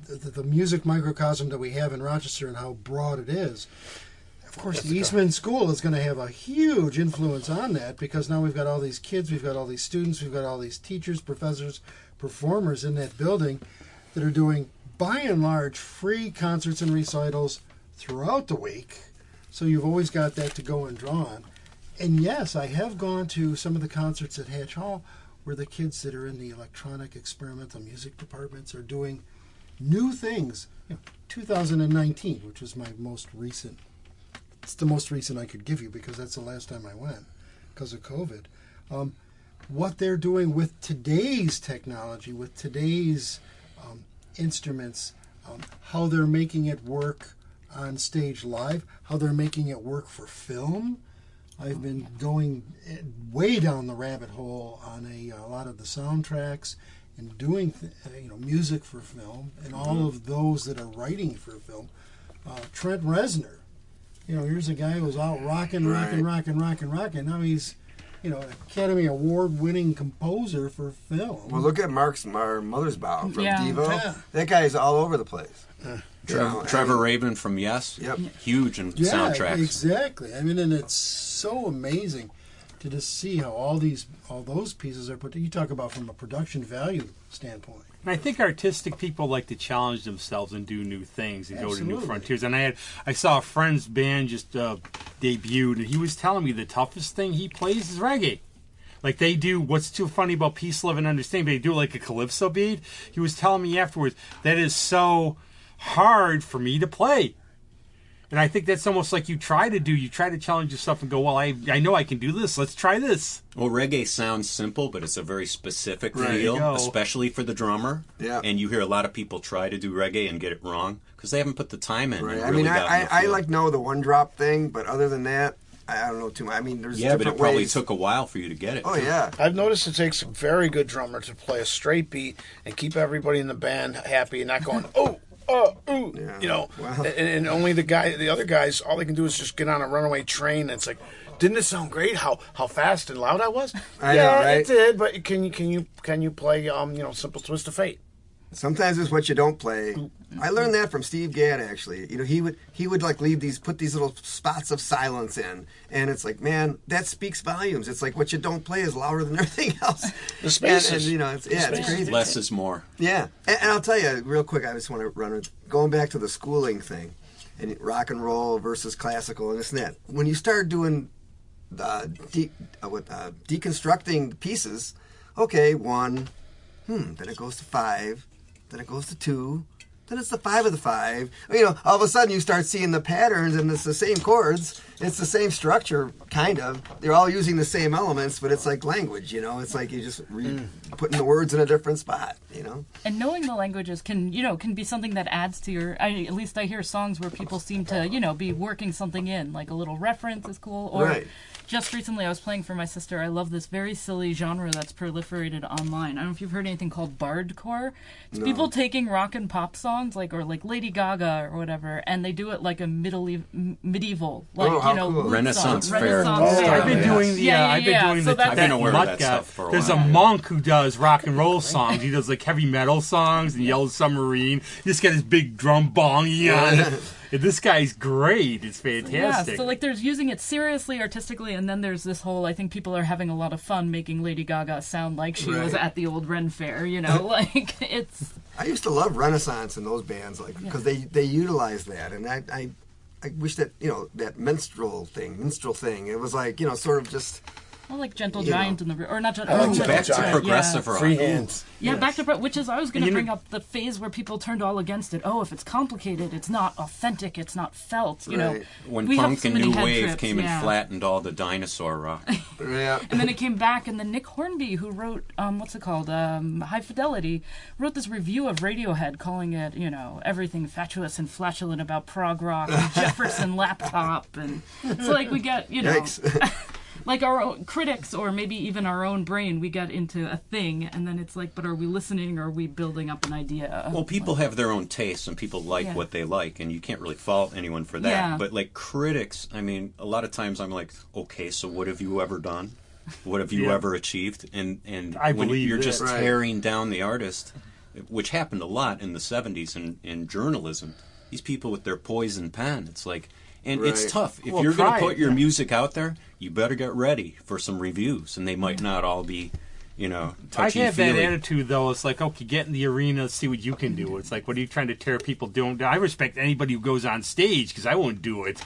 the music microcosm that we have in Rochester and how broad it is. Of course, the Eastman School is going to have a huge influence on that because now we've got all these kids, we've got all these students, we've got all these teachers, professors, performers in that building that are doing, by and large, free concerts and recitals throughout the week. So you've always got that to go and draw on. And yes, I have gone to some of the concerts at Hatch Hall where the kids that are in the electronic experimental music departments are doing new things. 2019, which was my most recent. It's the most recent I could give you because that's the last time I went because of COVID. What they're doing with today's technology, with today's instruments, how they're making it work on stage live, how they're making it work for film. I've been going way down the rabbit hole on a lot of the soundtracks and doing music for film, and all of those that are writing for film. Trent Reznor, here's a guy who was out rocking. Now he's, Academy Award-winning composer for film. Well, look at our Mother's Bow from Yeah. Devo. Yeah. That guy is all over the place. Trevor Rabin from Yes, Yep. huge in Yeah, soundtracks. exactly. I mean, and it's so amazing to just see how all those pieces are put. You talk about from a production value standpoint. And I think artistic people like to challenge themselves and do new things and go to new Absolutely. frontiers. And I saw a friend's band just debuted, and he was telling me the toughest thing he plays is reggae. Like they do, what's too funny about Peace, Love, and Understanding, they do like a calypso beat. He was telling me afterwards, that is so hard for me to play. And I think that's almost like you try to challenge yourself and go, well, I know I can do this. Let's try this. Well, reggae sounds simple, but it's a very specific Right. feel, Yo. especially for the drummer. Yeah. And you hear a lot of people try to do reggae and get it wrong because they haven't put the time in. Right. and I really mean, gotten the I feel. like know the one drop thing, but other than that, I don't know too much. I mean, there's Yeah, but different it probably ways. took a while for you to get it. Oh yeah. I've noticed it takes a very good drummer to play a straight beat and keep everybody in the band happy and not going, ooh, Yeah. Wow. and only the other guys, all they can do is just get on a runaway train. And it's like, didn't it sound great? How fast and loud I was? I know, right? it did. But can you play Simple Twist of Fate? Sometimes it's what you don't play. I learned that from Steve Gadd, actually. He would like put these little spots of silence in, and it's like, man, that speaks volumes. It's like what you don't play is louder than everything else. The spaces. And it's crazy. Less is more. Yeah, and I'll tell you real quick. I just want to run it. Going back to the schooling thing, and rock and roll versus classical and this and that. When you start doing deconstructing pieces, okay, 1, then it goes to 5, then it goes to 2, then it's the 5 of the 5. You know, all of a sudden you start seeing the patterns, and it's the same chords. It's the same structure, kind of. They're all using the same elements, but it's like language, you know? It's like you just putting the words in a different spot, you know? And knowing the languages can be something that adds to your... at least I hear songs where people seem to, be working something in. Like a little reference is cool. Or Right. just recently I was playing for my sister. I love this very silly genre that's proliferated online. I don't know if you've heard anything called bardcore. It's people taking rock and pop songs, like Lady Gaga or whatever, and they do it like a medieval, like, cool. Renaissance song, fair. Renaissance fair. I've been doing I've been aware of that stuff for a There's while. a monk who does rock and roll songs. He does like heavy metal songs and Yellow Submarine. He just got his big drum bongy on. And this guy's great. It's fantastic. Yeah, so like there's using it seriously, artistically, and then there's this whole, I think people are having a lot of fun making Lady Gaga sound like she was at the old Ren Fair, like it's... I used to love Renaissance and those bands, like, because they utilize that, and I wish that, that minstrel thing, it was like, sort of just... Well, like Gentle Giant in the... Or not Gentle Gentle Back to Giant. progressive rock. Free hands. Yeah, back to which is I was going to bring up the phase where people turned all against it. Oh, if it's complicated, it's not authentic, it's not felt. You know, When we have punk so and many new head wave trips, came yeah. and flattened all the dinosaur rock. Yeah. And then it came back, and then Nick Hornby, who wrote what's it called, High Fidelity, wrote this review of Radiohead, calling it everything fatuous and flatulent about prog rock and Jefferson laptop, and so like we get Yikes. like our own critics, or maybe even our own brain, we get into a thing, and then it's like, but are we listening, or are we building up an idea? Well, people have their own tastes, and people like what they like, and you can't really fault anyone for that. Yeah. But, like, critics, I mean, a lot of times I'm like, okay, so what have you ever done? What have you ever achieved? And I when believe you're it. just Right. tearing down the artist, which happened a lot in the 70s in journalism, these people with their poison pen, it's like... And it's Right. tough. If Well, you're going to pride, put your music out there, you better get ready for some reviews, and they might not all be, I touchy-feely. have that attitude, though. It's like, okay, get in the arena, see what you can do. It's like, what are you trying to tear people doing? I respect anybody who goes on stage, because I won't do it.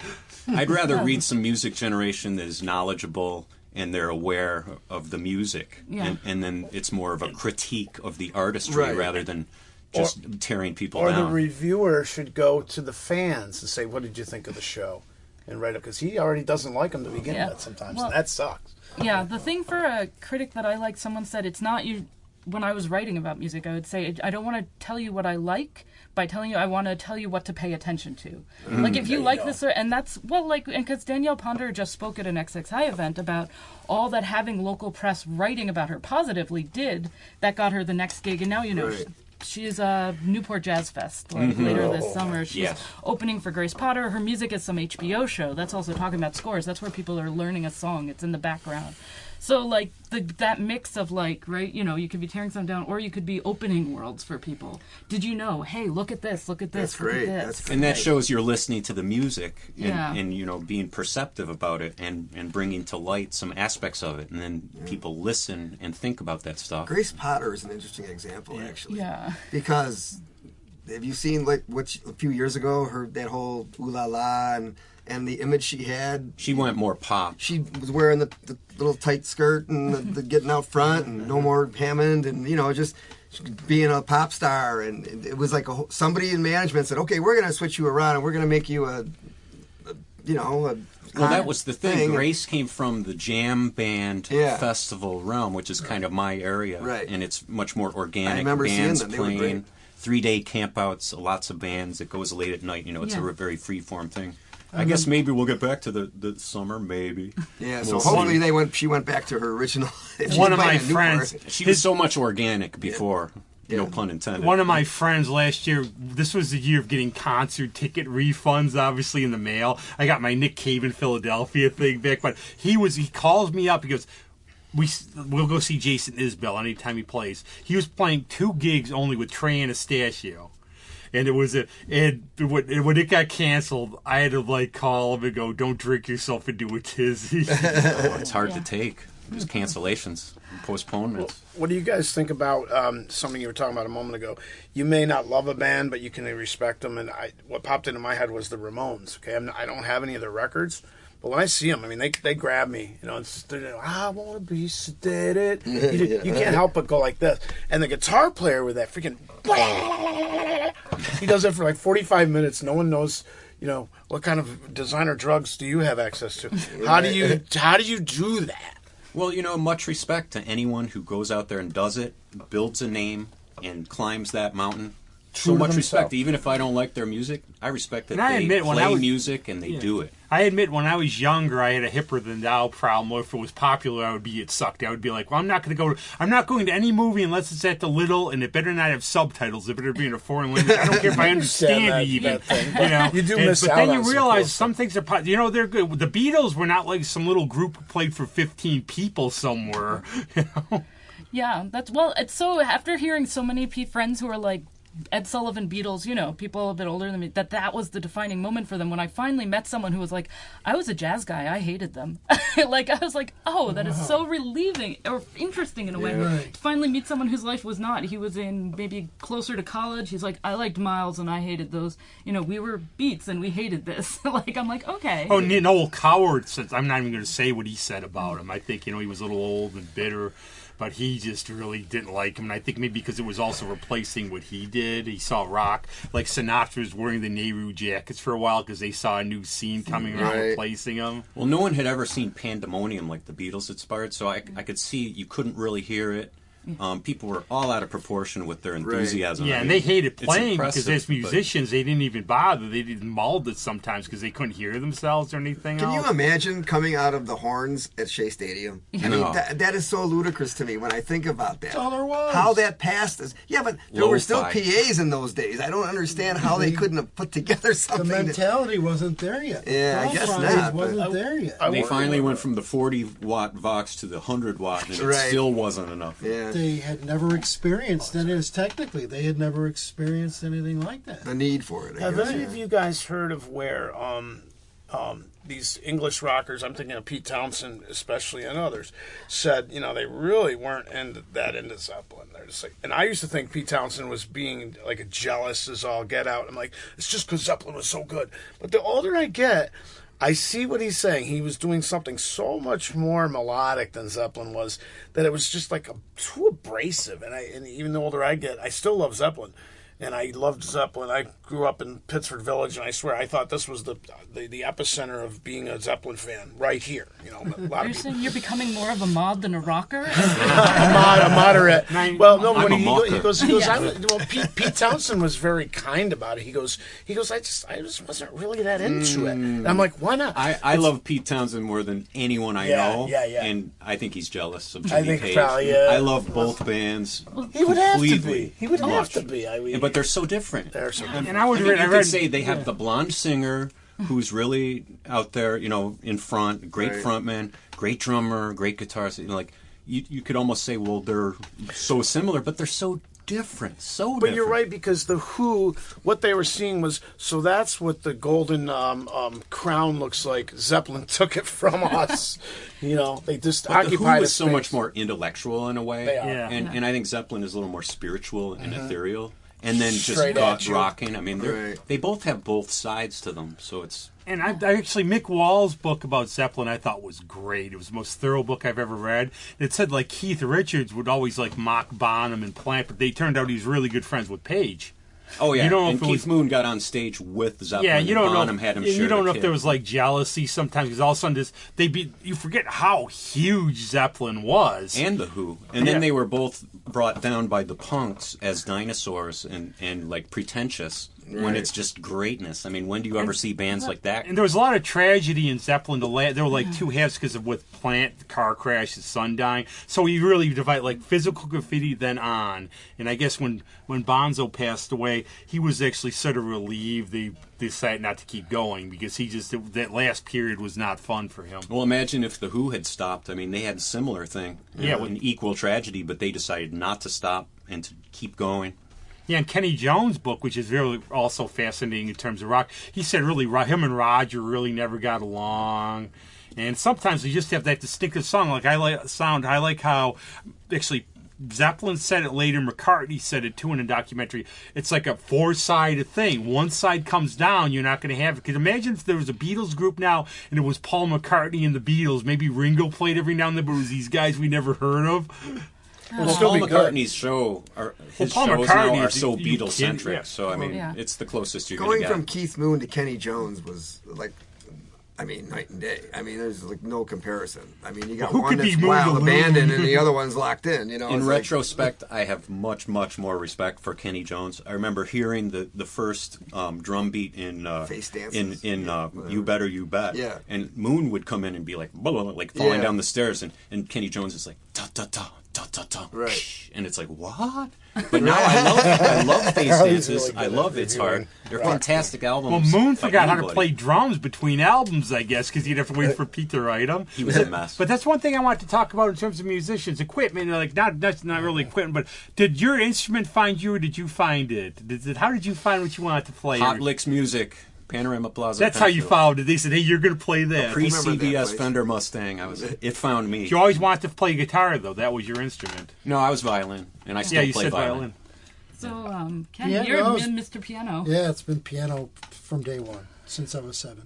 I'd rather read some music generation that is knowledgeable and they're aware of the music. Yeah. And then it's more of a critique of the artistry Right. rather than just tearing people Or the down. reviewer should go to the fans and say, "What did you think of the show?" and write it, because he already doesn't like them to begin Yeah. with sometimes. Well- and that sucks. Yeah, the thing for a critic that I like, someone said, it's not you. When I was writing about music, I would say, I don't want to tell you what I like by telling you, I want to tell you what to pay attention to. Like, if you like this, and that's, and because Danielle Ponder just spoke at an XXI event about all that having local press writing about her positively did, that got her the next gig, and now, Right. she's Newport Jazz Fest later this summer. She's Yes. opening for Grace Potter. Her music is some HBO show. That's also talking about scores. That's where people are learning a song. It's in the background. So, like, that mix of, like, right, you could be tearing something down, or you could be opening worlds for people. Did you know, hey, look at this, look at this, That's look great. at That's this. And that shows you're listening to the music and, Yeah. and being perceptive about it and bringing to light some aspects of it. And then people listen and think about that stuff. Grace Potter is an interesting example, actually. Yeah. Because have you seen, like, a few years ago, that whole ooh la la and the image she had? She went more pop. She was wearing the little tight skirt and the getting out front and no more Hammond and, just being a pop star. And it was like somebody in management said, okay, we're going to switch you around and we're going to make you Well, that was the thing. Grace came from the jam band festival realm, which is kind of my area. Right. And it's much more organic. I remember bands seeing them. They were playing, great. 3-day campouts, lots of bands. It goes late at night. It's Yeah. a very free-form thing. I guess maybe we'll get back to the summer, maybe. Yeah, so We'll hopefully see. she went back to her original. One of my friends, She was so much organic before, no pun intended. one of my friends last year, this was the year of getting concert ticket refunds, obviously, in the mail. I got my Nick Cave in Philadelphia thing back, but he calls me up, he goes, we'll go see Jason Isbell anytime he plays. He was playing 2 gigs only with Trey Anastasio. And when it got canceled, I had to call him and go, "Don't drink yourself into a tizzy." It's hard to take. There's cancellations and postponements. What do you guys think about something you were talking about a moment ago? You may not love a band, but you can respect them. And what popped into my head was the Ramones. Okay, I don't have any of their records, But when I see them, I mean, they grab me. You know, I want to be sedated. You can't help but go like this. And the guitar player with that freaking, he does it for like 45 minutes. No one knows, you know, what kind of designer drugs do you have access to? How do you do that? Well, you know, much respect to anyone who goes out there and does it, builds a name, and climbs that mountain. So much respect. Even if I don't like their music, I respect that they play music and they do it. I admit, when I was younger, I had a hipper than thou problem. If it was popular, I would get sucked. I would be like, well, I'm not going to any movie unless it's at the Little, and it better not have subtitles. It better be in a foreign language. I don't care if I understand it even. You know, you do miss out. But then you realize some things are, you know, they're good. The Beatles were not like some little group who played for 15 people somewhere. You know? Yeah, it's so, after hearing so many friends who are like Ed Sullivan Beatles, you know, people a bit older than me, that was the defining moment for them. When I finally met someone who was like, I was a jazz guy, I hated them. Like, I was like, oh, that is so relieving, or interesting in a way. Right. To finally meet someone whose life was not. He was in maybe closer to college. He's like, I liked Miles and I hated those. You know, we were Beats and we hated this. Like, I'm like, okay. Oh, Noel Coward says, I'm not even going to say what he said about him. I think, you know, he was a little old and bitter. But he just really didn't like him, and I think maybe because it was also replacing what he did. He saw rock, like Sinatra was wearing the Nehru jackets for a while because they saw a new scene coming around replacing him. Well, no one had ever seen Pandemonium like the Beatles inspired, so I could see you couldn't really hear it. People were all out of proportion with their enthusiasm. Yeah, and they hated playing because as musicians, they didn't even bother. They didn't mold it sometimes because they couldn't hear themselves or anything Can else. you imagine coming out of the horns at Shea Stadium? I mean, that is so ludicrous to me when I think about that. That's all there was. How that passed us. Yeah, but there were still PAs in those days. I don't understand how they couldn't have put together something. The mentality wasn't there yet. Yeah, I guess not. Wasn't there yet. They finally went from the 40-watt Vox to the 100-watt, and it still wasn't enough. Yeah. They had never experienced anything. Technically, they had never experienced anything like that. The need for it. Have any of you guys heard of where these English rockers, I'm thinking of Pete Townsend especially and others, said, you know, they really weren't into Zeppelin. They're just like, and I used to think Pete Townsend was being like a jealous as all get out. I'm like, it's just because Zeppelin was so good. But the older I get, I see what he's saying. He was doing something so much more melodic than Zeppelin was that it was just like too abrasive. And even the older I get, I still love Zeppelin. And I loved Zeppelin. I grew up in Pittsford Village, and I swear I thought this was the epicenter of being a Zeppelin fan right here. You know, a lot You're saying you're becoming more of a mod than a rocker? a moderate. Well, no, when he goes, Yeah. Pete Townsend was very kind about it. He goes, I just wasn't really that into it. And I'm like, why not? I love Pete Townsend more than anyone I know. Yeah. And I think he's jealous of I Jimmy think Page. probably, yeah. I love both bands. He would have to completely. be. He would have Much. to be. I mean, But they're so different. they're so different. And I would I read. could say they have the blonde singer who's really out there, you know, in front, great frontman, great drummer, great guitarist. You know, like you could almost say, well, they're so similar, but they're so different. But you're right, because the Who, what they were seeing was, so that's what the golden crown looks like. Zeppelin took it from us. You know, they just occupied the Who a is so space. much more intellectual in a way. They are. Yeah. And I think Zeppelin is a little more spiritual and ethereal. And then Straight just at you. rocking. I mean, they both have both sides to them, so it's... And I actually, Mick Wall's book about Zeppelin I thought was great. It was the most thorough book I've ever read. It said, like, Keith Richards would always, like, mock Bonham and Plant, but they turned out he was really good friends with Page. Oh, yeah. You don't know and if it Keith was- Moon got on stage with Zeppelin. Yeah, you don't and Bonham know. had him You share don't the know if kit. there was like jealousy sometimes because all of a sudden you forget how huge Zeppelin was. And the Who. And then they were both brought down by the punks as dinosaurs and like pretentious when it's just greatness. I mean, when do you ever see bands like that? And there was a lot of tragedy in Zeppelin. There were like two halves because of with Plant, the car crash, his son dying. So he really divided like physical graffiti then on. And I guess when Bonzo passed away, he was actually sort of relieved they decided not to keep going because that last period was not fun for him. Well, imagine if the Who had stopped. I mean, they had a similar thing. Yeah, an equal tragedy, but they decided not to stop and to keep going. Yeah, and Kenny Jones' book, which is really also fascinating in terms of rock, he said really him and Roger really never got along. And sometimes they just have that distinctive song. Like I like how actually Zeppelin said it later, McCartney said it too in a documentary. It's like a 4-sided thing. One side comes down, you're not going to have it. Because imagine if there was a Beatles group now and it was Paul McCartney and the Beatles. Maybe Ringo played every now and then, but it was these guys we never heard of. Well, Paul McCartney's show, his Paul shows McCartney now are is- so you Beatles-centric. can't- So, I mean, Yeah. it's the closest you're going Going to get. from Keith Moon to Kenny Jones was like, I mean, night and day. I mean, there's like no comparison. I mean, you got Who one could be that's moved wild alone? abandoned and the other one's locked in. You know, In it's like- retrospect, I have much, much more respect for Kenny Jones. I remember hearing the first drum beat in Face dances. in You Better You Bet. Yeah. And Moon would come in and be like, blah, blah, blah, like falling Yeah. down the stairs, and Kenny Jones is like, da da da da da da. Right. And it's like, what? But now I love Face Charlie's Dances. really I good love at It's reviewing Hard. They're rock. fantastic Well, albums. Moon by forgot how to anybody. play drums between albums, I guess, because you'd have to wait for Pete to write them. He was a mess. But that's one thing I want to talk about in terms of musicians. Equipment, like that's not really equipment, but did your instrument find you or did you find it? How did you find what you wanted to play? Hot Licks Music, Panorama Plaza. That's how you Penfield. found it. They said, hey, you're going to play that. remember that Pre-CBS place. Fender Mustang. It found me. You always wanted to play guitar, though. That was your instrument. No, I was violin, and I still Yeah, you play said violin. So, Ken, Yeah, you're no, I was- Mr. Piano. Yeah, it's been piano from day one, since I was 7.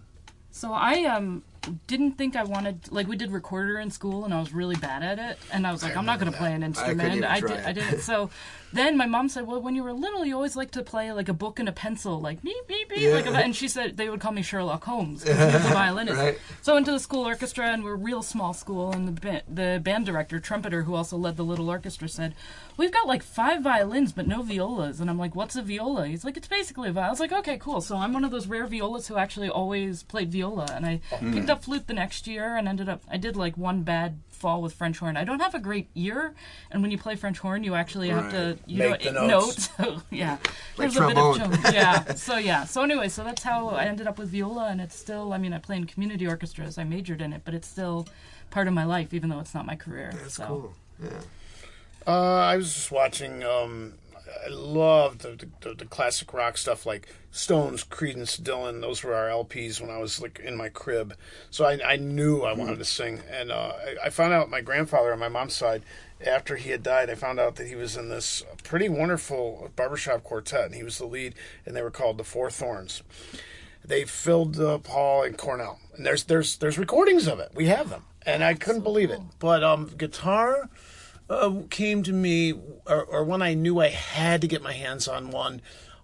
So I didn't think I wanted, like, we did recorder in school and I was really bad at it, and I was like, I'm not going to play an instrument. even try it. I didn't. So then my mom said, well, when you were little, you always liked to play like a book and a pencil, like beep beep beep, Yeah. and she said they would call me Sherlock Holmes because he was a violinist. Right. So I went to the school orchestra, and we're a real small school, and the band director, trumpeter, who also led the little orchestra, said, we've got like 5 violins but no violas. And I'm like, what's a viola? He's like, it's basically a violin. I was like, okay, cool. So I'm one of those rare violas who actually always played viola, and I picked up flute the next year and I did like one bad fall with French horn. I don't have a great ear, and when you play French horn, you actually have to Make the notes. So, yeah, Like there's a bit trombone. of yeah. So anyway, so that's how I ended up with viola, and it's still. I mean, I play in community orchestras. I majored in it, but it's still part of my life, even though it's not my career. That's so. cool. Yeah. I was just watching. I loved the classic rock stuff like Stones, Creedence, Dylan. Those were our LPs when I was like in my crib. So I knew I wanted to sing, and I found out my grandfather on my mom's side. After he had died, I found out that he was in this pretty wonderful barbershop quartet, and he was the lead, and they were called the Four Thorns. They filled Paul and Cornell, and there's recordings of it. We have them, and I couldn't believe it. But guitar came to me, or when I knew I had to get my hands on one.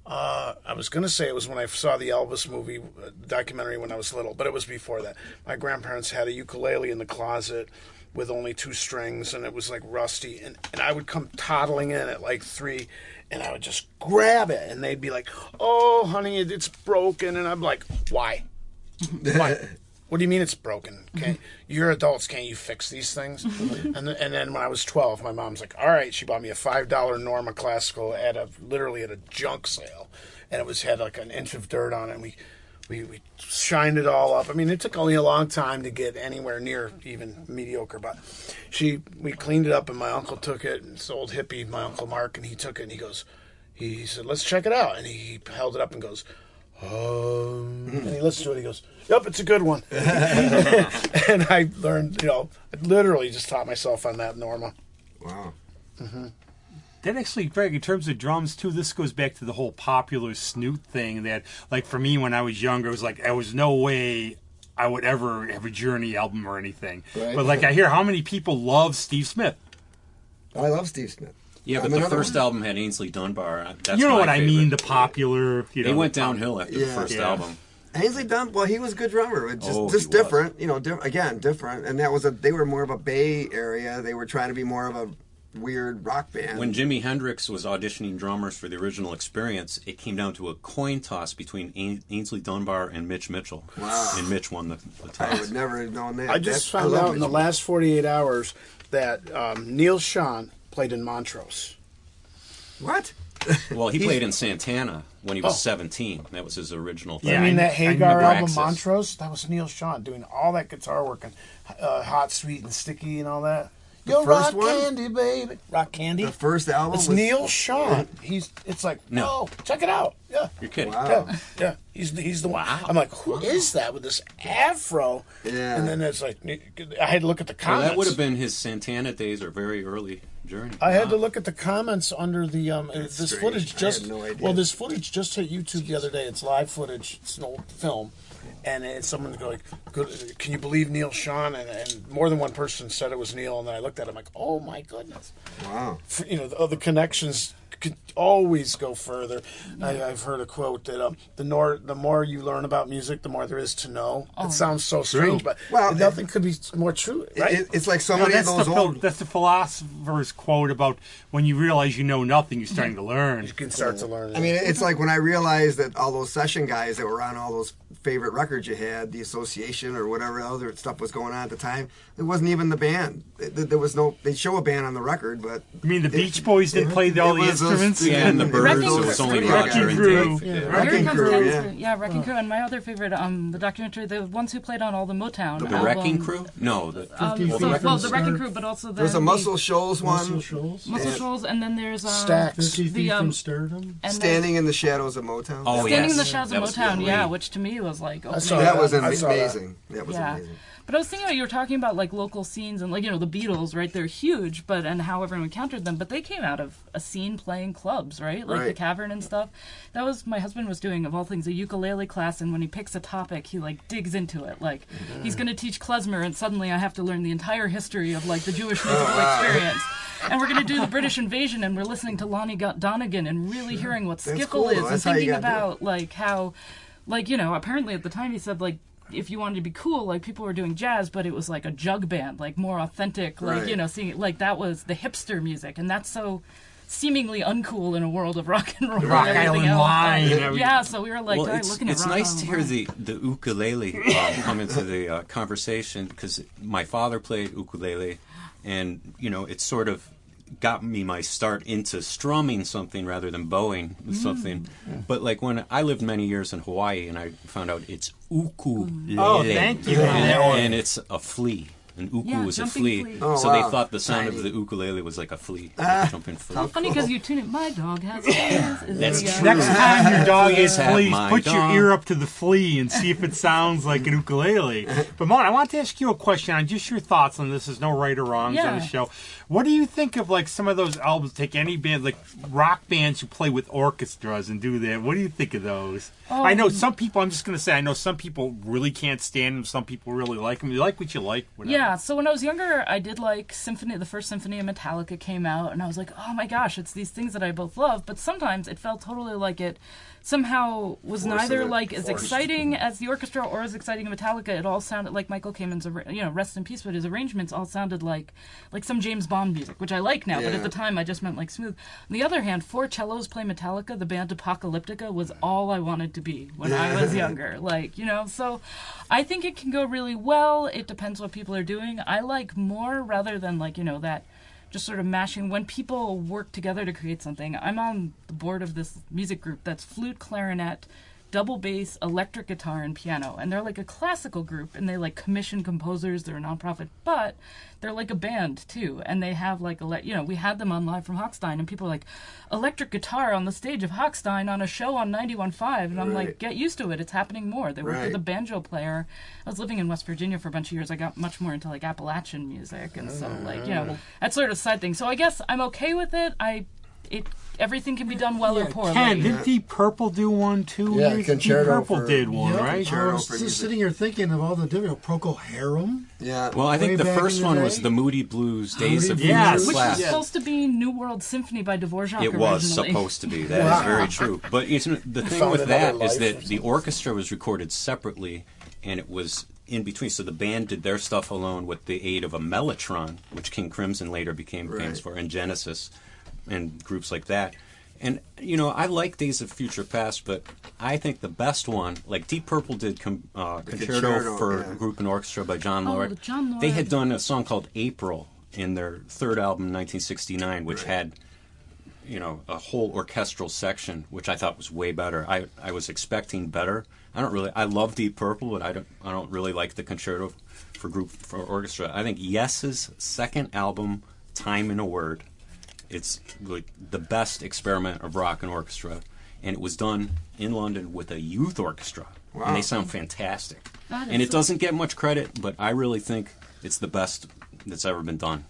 I was going to say it was when I saw the Elvis movie documentary when I was little, but it was before that. My grandparents had a ukulele in the closet with only 2 strings, and it was like rusty, and I would come toddling in at like 3, and I would just grab it, and they'd be like, oh honey, it's broken, and I'm like, why? What do you mean it's broken? You're adults, can't you fix these things? And then when I was 12, my mom's like, all right, she bought me a $5 Norma Classical literally at a junk sale, and it had like an inch of dirt on it, and we shined it all up. I mean, it took only a long time to get anywhere near even mediocre, but we cleaned it up, and my uncle took it, and this old hippie, my Uncle Mark, and he took it, and he said, let's check it out, and he held it up and goes, and he listened to it, he goes, yep, it's a good one. And I learned, I literally just taught myself on that Norma. Wow. That actually, Greg, in terms of drums, too, this goes back to the whole popular snoot thing that, like, for me, when I was younger, it was like, there was no way I would ever have a Journey album or anything. Right. But, like, I hear how many people love Steve Smith. I love Steve Smith. Yeah, but I'm the another first one. album had Ainsley Dunbar. That's You know my what I favorite. mean, the popular, They went downhill after the Yeah. first Yeah. album. Ainsley Dunn, well, he was a good drummer. Just, Oh, just he was. different, again, different. And they were more of a Bay Area. They were trying to be more of a weird rock band. When Jimi Hendrix was auditioning drummers for the original Experience, it came down to a coin toss between Ainsley Dunbar and Mitch Mitchell. Wow. And Mitch won the I toss. would never have known that. I just I found love out in the Mitch. last 48 hours that Neil Schon played in Montrose. What? Well, he played in Santana when he was 17. That was his original thing. Yeah, I mean, that I Hagar remember album, Access. Montrose, that was Neil Schon doing all that guitar work and Hot, Sweet, and Sticky and all that. Your first rock one? candy, baby. Rock candy. The first album It's was Neil Sean. It's like, No. check it out. Yeah. You're kidding. Wow. Yeah. He's the one. I'm like, who is that with this afro? Yeah. And then it's like, I had to look at the Well, comments. that would have been his Santana days or very early journey. I had to look at the comments under the this strange. footage I just had no idea. well, this footage just hit YouTube the other day. It's live footage. It's an old film, and it's someone going, "Good, can you believe Neil Sean?" And more than one person said it was Neil, and then I looked at him like, "Oh my goodness!" Wow. The connections could always go further. I've heard a quote that the more you learn about music, the more there is to know. It sounds so strange, but Well, nothing could be more true, right? It's like so many of those old. That's the philosopher's quote about when you realize you know nothing, you're starting to learn. You can start to learn. I mean, it's like when I realized that all those session guys that were on all those favorite records you had, the association or whatever other stuff was going on at the time, it wasn't even the band. There was no. They show a band on the record, but I mean, the Beach Boys didn't play all the was those- instruments. Yeah, and the Birds, Wrecking it was only Crew. Roger and Wrecking Dave. Crew. Yeah. Wrecking Here Comes Crew, Texas. yeah. Wrecking Crew, and my other favorite, the documentary, the ones who played on all the Motown The album. Wrecking Crew? No. The The Wrecking Crew, but also there's a Muscle Shoals Muscle one, Shoals. Muscle Shoals, and then there's Stacks. 50 feet the, from Stardom. and Standing in the Shadows of Motown. Oh, Standing in the yes. Shadows That of was Motown, great. yeah, which to me was like, I saw That was I saw that. amazing. That was amazing. But I was thinking about, you were talking about like local scenes and like, the Beatles, right? They're huge, and how everyone encountered them, but they came out of a scene playing clubs, right? Like the Right. Cavern and stuff. That was, my husband was doing, of all things, a ukulele class, and when he picks a topic, he like digs into it. Like he's going to teach klezmer, and suddenly I have to learn the entire history of like the Jewish musical experience. And we're going to do the British invasion, and we're listening to Lonnie Donegan and really hearing what That's skiffle cool, is, though. and That's how you thinking gotta do it. about like how, like, apparently at the time he said like, if you wanted to be cool, like people were doing jazz, but it was like a jug band, like more authentic, like Right. seeing like that was the hipster music, and that's so seemingly uncool in a world of rock and roll. Rock and everything Island else. Line. Yeah, so we were like Well, looking at it's Rock nice to hear Island the ukulele come into the conversation, because my father played ukulele, and it sort of got me my start into strumming something rather than bowing something. But like when I lived many years in Hawaii, and I found out it's ukulele. Oh, thank you for that one. And it's a flea. An uku Yeah, is a jumping flea. flea. Oh, So wow. they thought the sound Tiny. of the ukulele was like a flea, jumping flea. It's funny because you tune it. My dog has fleas. That's Yeah. true. Next time your dog Please has have fleas, my put your dog. ear up to the flea and see if it sounds like an ukulele. But Mona, I want to ask you a question on just your thoughts on this. There's no right or wrongs on Yeah. the show. What do you think of like some of those albums? Take any band, like rock bands who play with orchestras and do that. What do you think of those? I know some people. I'm just going to say, I know some people really can't stand them. Some people really like them. You like what you like. Whatever. Yeah, so when I was younger, I did like the first symphony of Metallica came out, and I was like, oh my gosh, it's these things that I both love, but sometimes it felt totally like it somehow was neither like as exciting as the orchestra or as exciting as Metallica. It all sounded like Michael Kamen's, rest in peace, but his arrangements all sounded like some James Bond music, which I like now, but at the time I just meant like smooth. On the other hand, 4 cellos play Metallica, the band Apocalyptica was all I wanted to be when I was younger. So I think it can go really well. It depends what people are doing. I like more rather than that just sort of mashing. When people work together to create something, I'm on the board of this music group that's flute, clarinet, double bass, electric guitar, and piano. And they're like a classical group, and they like commission composers. They're a nonprofit, but they're like a band too. And they have like we had them on Live from Hochstein, and people are like, electric guitar on the stage of Hochstein on a show on 91.5, and I'm like, get used to it. It's happening more. They work with a banjo player. I was living in West Virginia for a bunch of years. I got much more into like Appalachian music, and so that's sort of a side thing. So I guess I'm okay with it. Everything can be done well or poorly. Ken, did Deep Purple do one too? Yeah, Deep Concerto Purple for- did one, Yep. right? Concerto I was for just music. sitting here thinking of all the different Procol Harum. Yeah. Well, I think Way the back first in the one day? was the Moody Blues Days of Moody Future Blues. Which Class. was supposed to be New World Symphony by Dvorak It was originally. supposed to be. That is very true. But the thing Found with another that is life that or the orchestra was recorded separately, and it was in between. So the band did their stuff alone with the aid of a mellotron, which King Crimson later became famous for, and Genesis, and groups like that. And, I like Days of Future Past, but I think the best one, like Deep Purple did Concerto for Group and Orchestra by John Lord. the John Lord. They had done a song called April in their third album, 1969, which had, a whole orchestral section, which I thought was way better. I was expecting better. I love Deep Purple, but I don't really like the Concerto for orchestra. I think Yes's second album, Time in a Word, it's like the best experiment of rock and orchestra, and it was done in London with a youth orchestra, and they sound fantastic. And it doesn't get much credit, but I really think it's the best that's ever been done.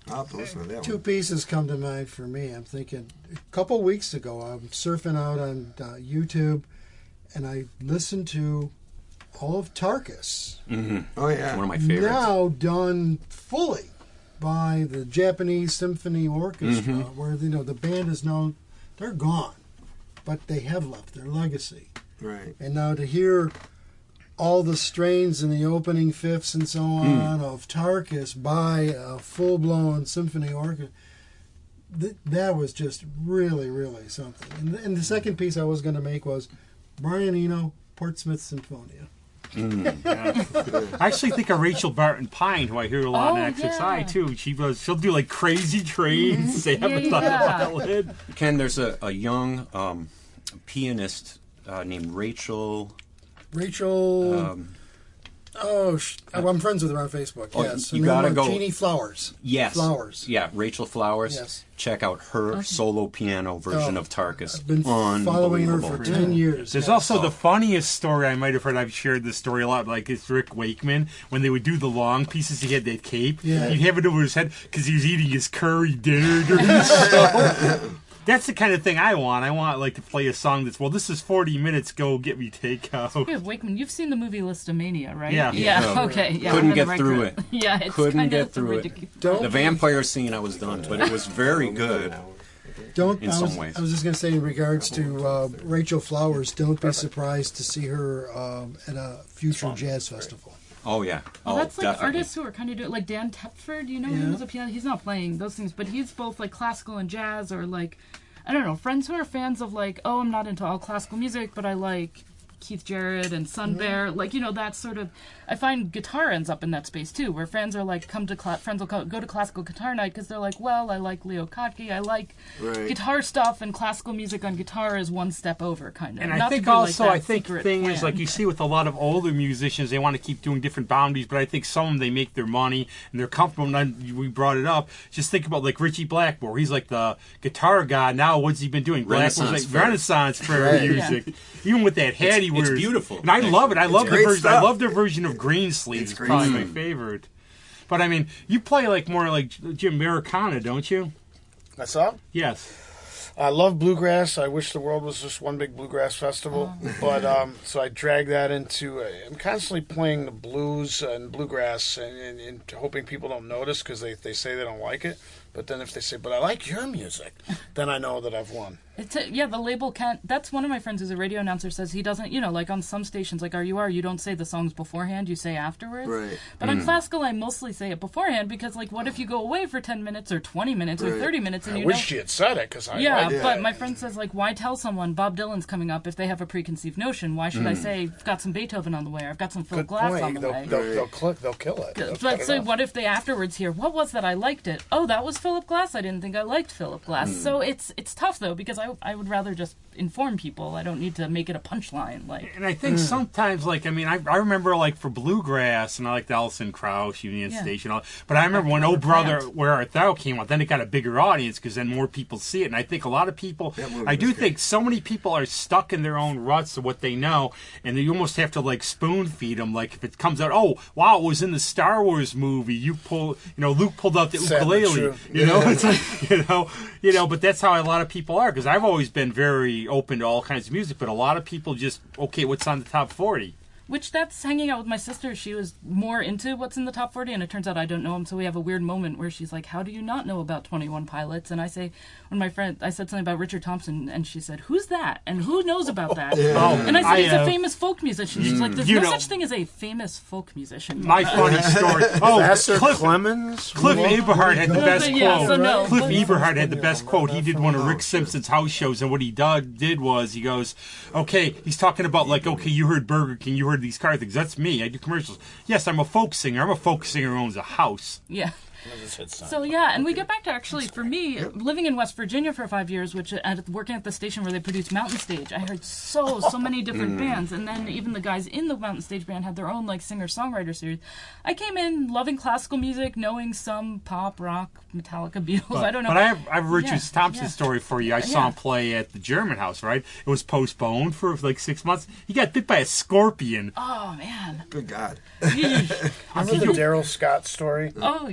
I'll have to listen to that Two one. pieces come to mind for me. I'm thinking a couple weeks ago, I'm surfing out on YouTube, and I listened to all of Tarkus. Oh, yeah. One of my favorites. Now done fully by the Japanese Symphony Orchestra, where the band is now, they're gone, but they have left their legacy. Right. And now to hear all the strains in the opening fifths and so on of Tarkus by a full-blown symphony orchestra, that was just really, really something. And the second piece I was going to make was Brian Eno, Portsmouth Symphonia. I actually think of Rachel Barton Pine, who I hear a lot on XXI too. She'll do like Crazy Trains. They haven't thought about it. Ken, there's a young pianist named Rachel. I'm friends with her on Facebook. Oh, Yes, you gotta go. Jeannie Flowers. Yes. Flowers. Yeah, Rachel Flowers. Yes. Check out her solo piano version of Tarkus. I've been following her for 10 years. There's also the funniest story I might have heard. I've shared this story a lot. Like it's Rick Wakeman when they would do the long pieces. He had that cape. Yeah. He'd have it over his head because he was eating his curry dinner during the show. That's the kind of thing I want. I want like to play a song that's, well, this is 40 minutes. Go get me takeout. Yeah, Wakeman, you've seen the movie Listomania, right? Yeah. Yeah. Okay. Yeah. Couldn't I'm get gonna through write it. Yeah. It's Couldn't kinda get through it. ridiculous. The vampire scene, I was done, but it was very good. In some ways. I was just going to say, in regards to Rachel Flowers, don't be surprised to see her at a future jazz festival. Oh yeah. Well, that's like definitely. artists who are kind of doing, like Dan Tepford. You know him as a pianist. He's not playing those things, but he's both like classical and jazz, or like, I don't know, friends who are fans of like, oh, I'm not into all classical music, but I like Keith Jarrett and Sun Bear, like, that sort of. I find guitar ends up in that space too, where fans are like, friends will go to classical guitar night because they're like, well, I like Leo Kottke, I like guitar stuff, and classical music on guitar is one step over, kind of. And Not I to think be like also, that I think the secret thing is, plan. like you see with a lot of older musicians, they want to keep doing different boundaries, but I think some of them, they make their money and they're comfortable. And we brought it up. Just think about like Richie Blackmore. He's like the guitar guy. Now, what's he been doing? Blackmore's like Renaissance fair music. Even with that hat he wears. It's beautiful. And I love it. I love the great version. stuff. I love their version of Greensleeves. It's probably my favorite. But I mean, you play like more like Jim Americana, don't you? That's all? Yes. I love bluegrass. I wish the world was just one big bluegrass festival. But so I drag that into. I'm constantly playing the blues and bluegrass and hoping people don't notice because they say they don't like it. But then if they say, but I like your music, then I know that I've won. The label can't. That's one of my friends who's a radio announcer says he doesn't, like on some stations like RUR, you don't say the songs beforehand, you say afterwards. Right. But on classical, I mostly say it beforehand because, like, what if you go away for 10 minutes or 20 minutes or 30 minutes and I you wish know. she had said it because I Yeah, like it. but my friend says, like, why tell someone Bob Dylan's coming up if they have a preconceived notion? Why should I say, I've got some Beethoven on the way, or I've got some Philip Good Glass point. on the way? They'll kill it. They'll cut But it so off. what if they afterwards hear, what was that? I liked it. Oh, that was Philip Glass. I didn't think I liked Philip Glass. So it's tough, though, because I would rather just inform people. I don't need to make it a punchline. Like, And I think sometimes, like, I mean, I remember, like, for bluegrass, and I liked Alison Krauss, Union Station, but I remember when Oh Brother, Where Art Thou came out, then it got a bigger audience because then more people see it. And I think a lot of people, I do think so many people are stuck in their own ruts of what they know, and you almost have to, like, spoon feed them. Like, if it comes out, oh, wow, it was in the Star Wars movie, Luke pulled out the Sadly ukulele, true. it's like, but that's how a lot of people are, because I've always been very open to all kinds of music, but a lot of people just, okay, what's on the top 40? which that's hanging out with my sister. She was more into what's in the top 40, and it turns out I don't know him. So we have a weird moment where she's like, "How do you not know about 21 Pilots?" And I say, I said something about Richard Thompson, and she said, "Who's that? And who knows about that?" And I said, "He's a famous folk musician." She's like, "There's no such thing as a famous folk musician." My funny story. Oh, Vassar Cliff Clemens? Eberhard had the best quote. So no. Cliff Eberhard had the best quote. He did one of Rick Simpson's house shows, and what he did was he goes, okay, he's talking about like, okay, you heard Burger King, you heard these car things. That's me. I do commercials. Yes, I'm a folk singer. I'm a folk singer who owns a house. Yeah. So yeah, and we get back to actually, for me, living in West Virginia for 5 years, working at the station where they produce Mountain Stage, I heard so many different bands, and then even the guys in the Mountain Stage band had their own like singer-songwriter series. I came in loving classical music, knowing some pop, rock, Metallica, Beatles. I don't know. But I have Richard Thompson's story for you. I saw him play at the German House, right? It was postponed for like 6 months. He got bit by a scorpion. Oh man! Good God. Remember the Daryl Scott story? Oh,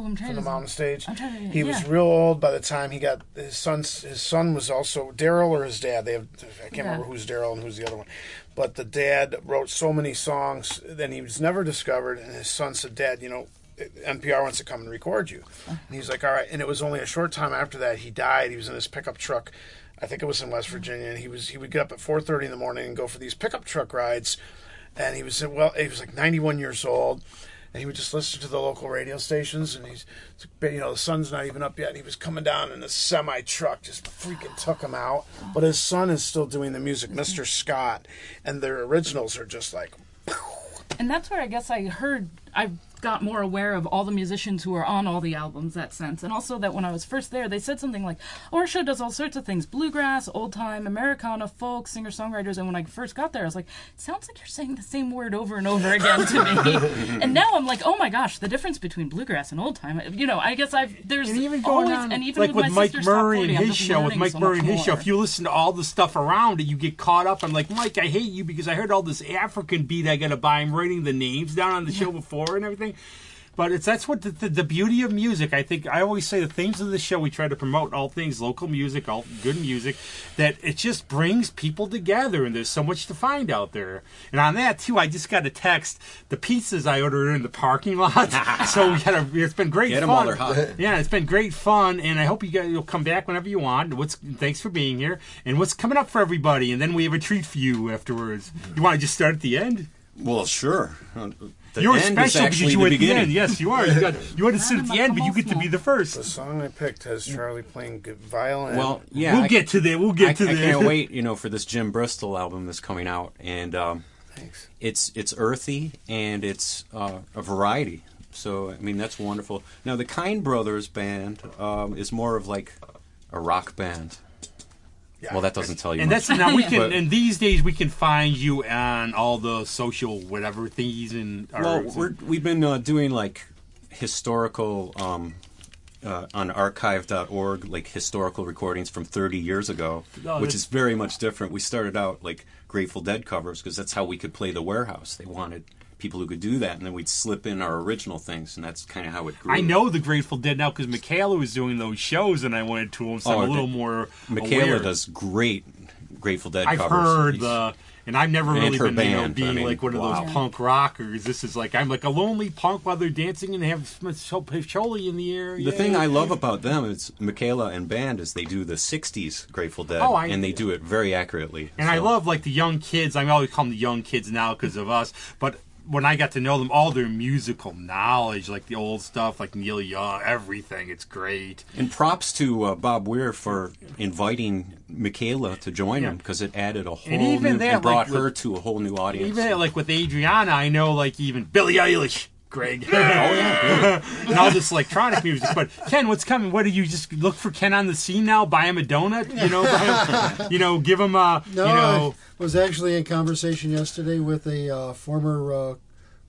I'm trying from the to. Mountain Stage. I'm trying to. He was real old by the time he got his son. His son was also Daryl or his dad. I can't remember who's Daryl and who's the other one. But the dad wrote so many songs, then he was never discovered. And his son said, "Dad, NPR wants to come and record you." And he's like, "All right." And it was only a short time after that he died. He was in his pickup truck. I think it was in West Virginia. And he would get up at 4:30 in the morning and go for these pickup truck rides. And he was like 91 years old. And he would just listen to the local radio stations, and the sun's not even up yet, and he was coming down, and the semi-truck just freaking took him out. But his son is still doing the music, Mr. Scott, and their originals are just like... And that's where I guess I got more aware of all the musicians who are on all the albums, that sense. And also that when I was first there, they said something like, our show does all sorts of things, bluegrass, old-time, Americana, folk, singer-songwriters. And when I first got there, I was like, it sounds like you're saying the same word over and over again to me. And now I'm like, oh my gosh, the difference between bluegrass and old-time. I guess there's and even always, going on, and even like with my Mike sister's Murray Top and 40, his show, if you listen to all the stuff around it, you get caught up. I'm like, Mike, I hate you because I heard all this African beat I got to buy. I'm writing the names down on the show before and everything. But that's what the beauty of music. I think I always say the themes of the show, we try to promote all things local music, all good music, that it just brings people together, and there's so much to find out there. And on that, too, I just got a text, the pizzas I ordered in the parking lot. So it's been great fun. Get them while they're hot. Yeah, it's been great fun, and I hope you'll come back whenever you want. Thanks for being here. And what's coming up for everybody? And then we have a treat for you afterwards. You want to just start at the end? Well, sure. You're special because you were at the end. Yes, you are. You want to sit at the end, but you get to be the first. The song I picked has Charlie playing good violin. Well, yeah. We'll get to that. I can't wait, for this Jim Bristol album that's coming out. And Thanks. It's earthy, and it's a variety. So, that's wonderful. Now, the Kind Brothers band is more of like a rock band. Yeah. Well, that doesn't tell you. And much. that's now we can. And these days we can find you on all the social whatever things. We've been doing like historical on archive.org, like historical recordings from 30 years ago, which is very much different. We started out like Grateful Dead covers because that's how we could play the Warehouse. They wanted people who could do that, and then we'd slip in our original things, and that's kind of how it grew. I know the Grateful Dead now because Michaela was doing those shows, and I went to them, so I'm a little more Michaela aware. Does great Grateful Dead I've covers. Heard and I've never really been being like one of those punk rockers. This is like I'm like a lonely punk while they're dancing and they have Choli in the air. The thing I love about them is Michaela and band is they do the 60s Grateful Dead, and they do it very accurately. And I love like the young kids. I always call them the young kids now because of us, but when I got to know them, all their musical knowledge, like the old stuff, like Neil Young, everything, it's great. And props to Bob Weir for inviting Michaela to join him because it added a whole and brought her to a whole new audience. Even like with Adriana, I know like even Billie Eilish. Greg. Oh, yeah. And all this electronic music. But Ken, what's coming? What do you just look for Ken on the scene now? Buy him a donut? Give him a, I was actually in conversation yesterday with a former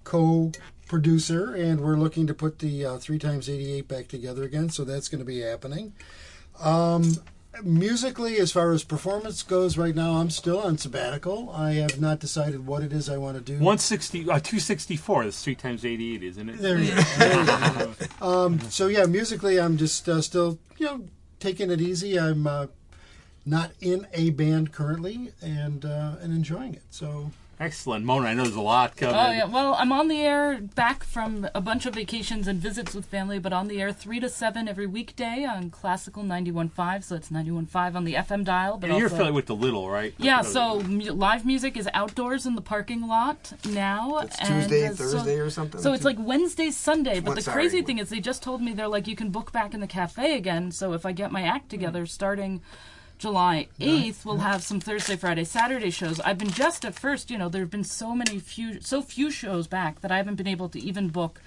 co-producer, and we're looking to put the 3x88 back together again, so that's going to be happening. Musically, as far as performance goes, right now I'm still on sabbatical. I have not decided what it is I want to do. 264. That's 3x88, isn't it? There you go. So yeah, musically, I'm just still taking it easy. I'm not in a band currently, and enjoying it. So. Excellent. Mona, I know there's a lot coming. Oh, yeah. Well, I'm on the air back from a bunch of vacations and visits with family, but on the air 3 to 7 every weekday on Classical 91.5, so it's 91.5 on the FM dial. But you're affiliated with the Little, right? Yeah, so live music is outdoors in the parking lot now. It's Tuesday, Thursday or something? So it's like Wednesday, Sunday, but the crazy thing is they just told me they're like, you can book back in the cafe again, so if I get my act together starting July 8th, we'll have some Thursday, Friday, Saturday shows. I've been just at first, there have been so few shows back that I haven't been able to even book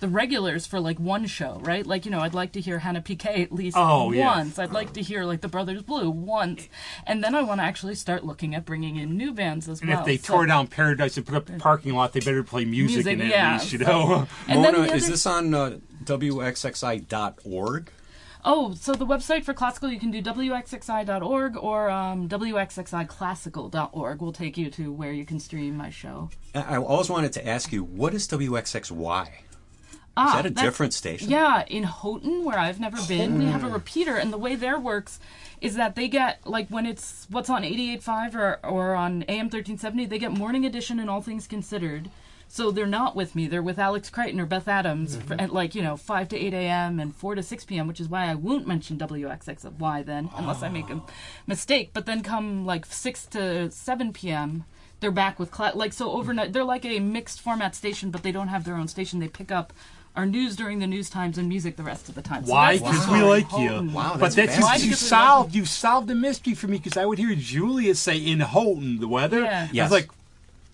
the regulars for like one show, right? Like, I'd like to hear Hannah Piquet at least Oh, once. yeah. I'd like to hear like the Brothers Blue once. And then I want to actually start looking at bringing in new bands as And well. if they tore down Paradise and put up the parking lot, they better play music in it yeah. at least, you know? And then Mona, the is other- this on WXXI.org? Oh, so the website for classical, you can do WXXI.org or WXXIClassical.org will take you to where you can stream my show. I always wanted to ask you, what is WXXY? Is that a that's- different station? Yeah, in Houghton, where I've never been, we have a repeater, and the way there works is that they get, like, when it's what's on 88.5 or on AM 1370, they get Morning Edition and All Things Considered. So they're not with me. They're with Alex Crichton or Beth Adams at, like, 5 to 8 a.m. and 4 to 6 p.m., which is why I won't mention WXXY then, unless I make a mistake. But then come, like, 6 to 7 p.m., they're back with, so overnight, they're like a mixed format station, but they don't have their own station. They pick up our news during the news times and music the rest of the time. So Why? that's the Because we story. like Houghton. you. Wow, But that's that's fascinating. just, Why? Because we you've solved the mystery for me, because I would hear Julia say in Houghton the weather. Yeah. I Yes. was like,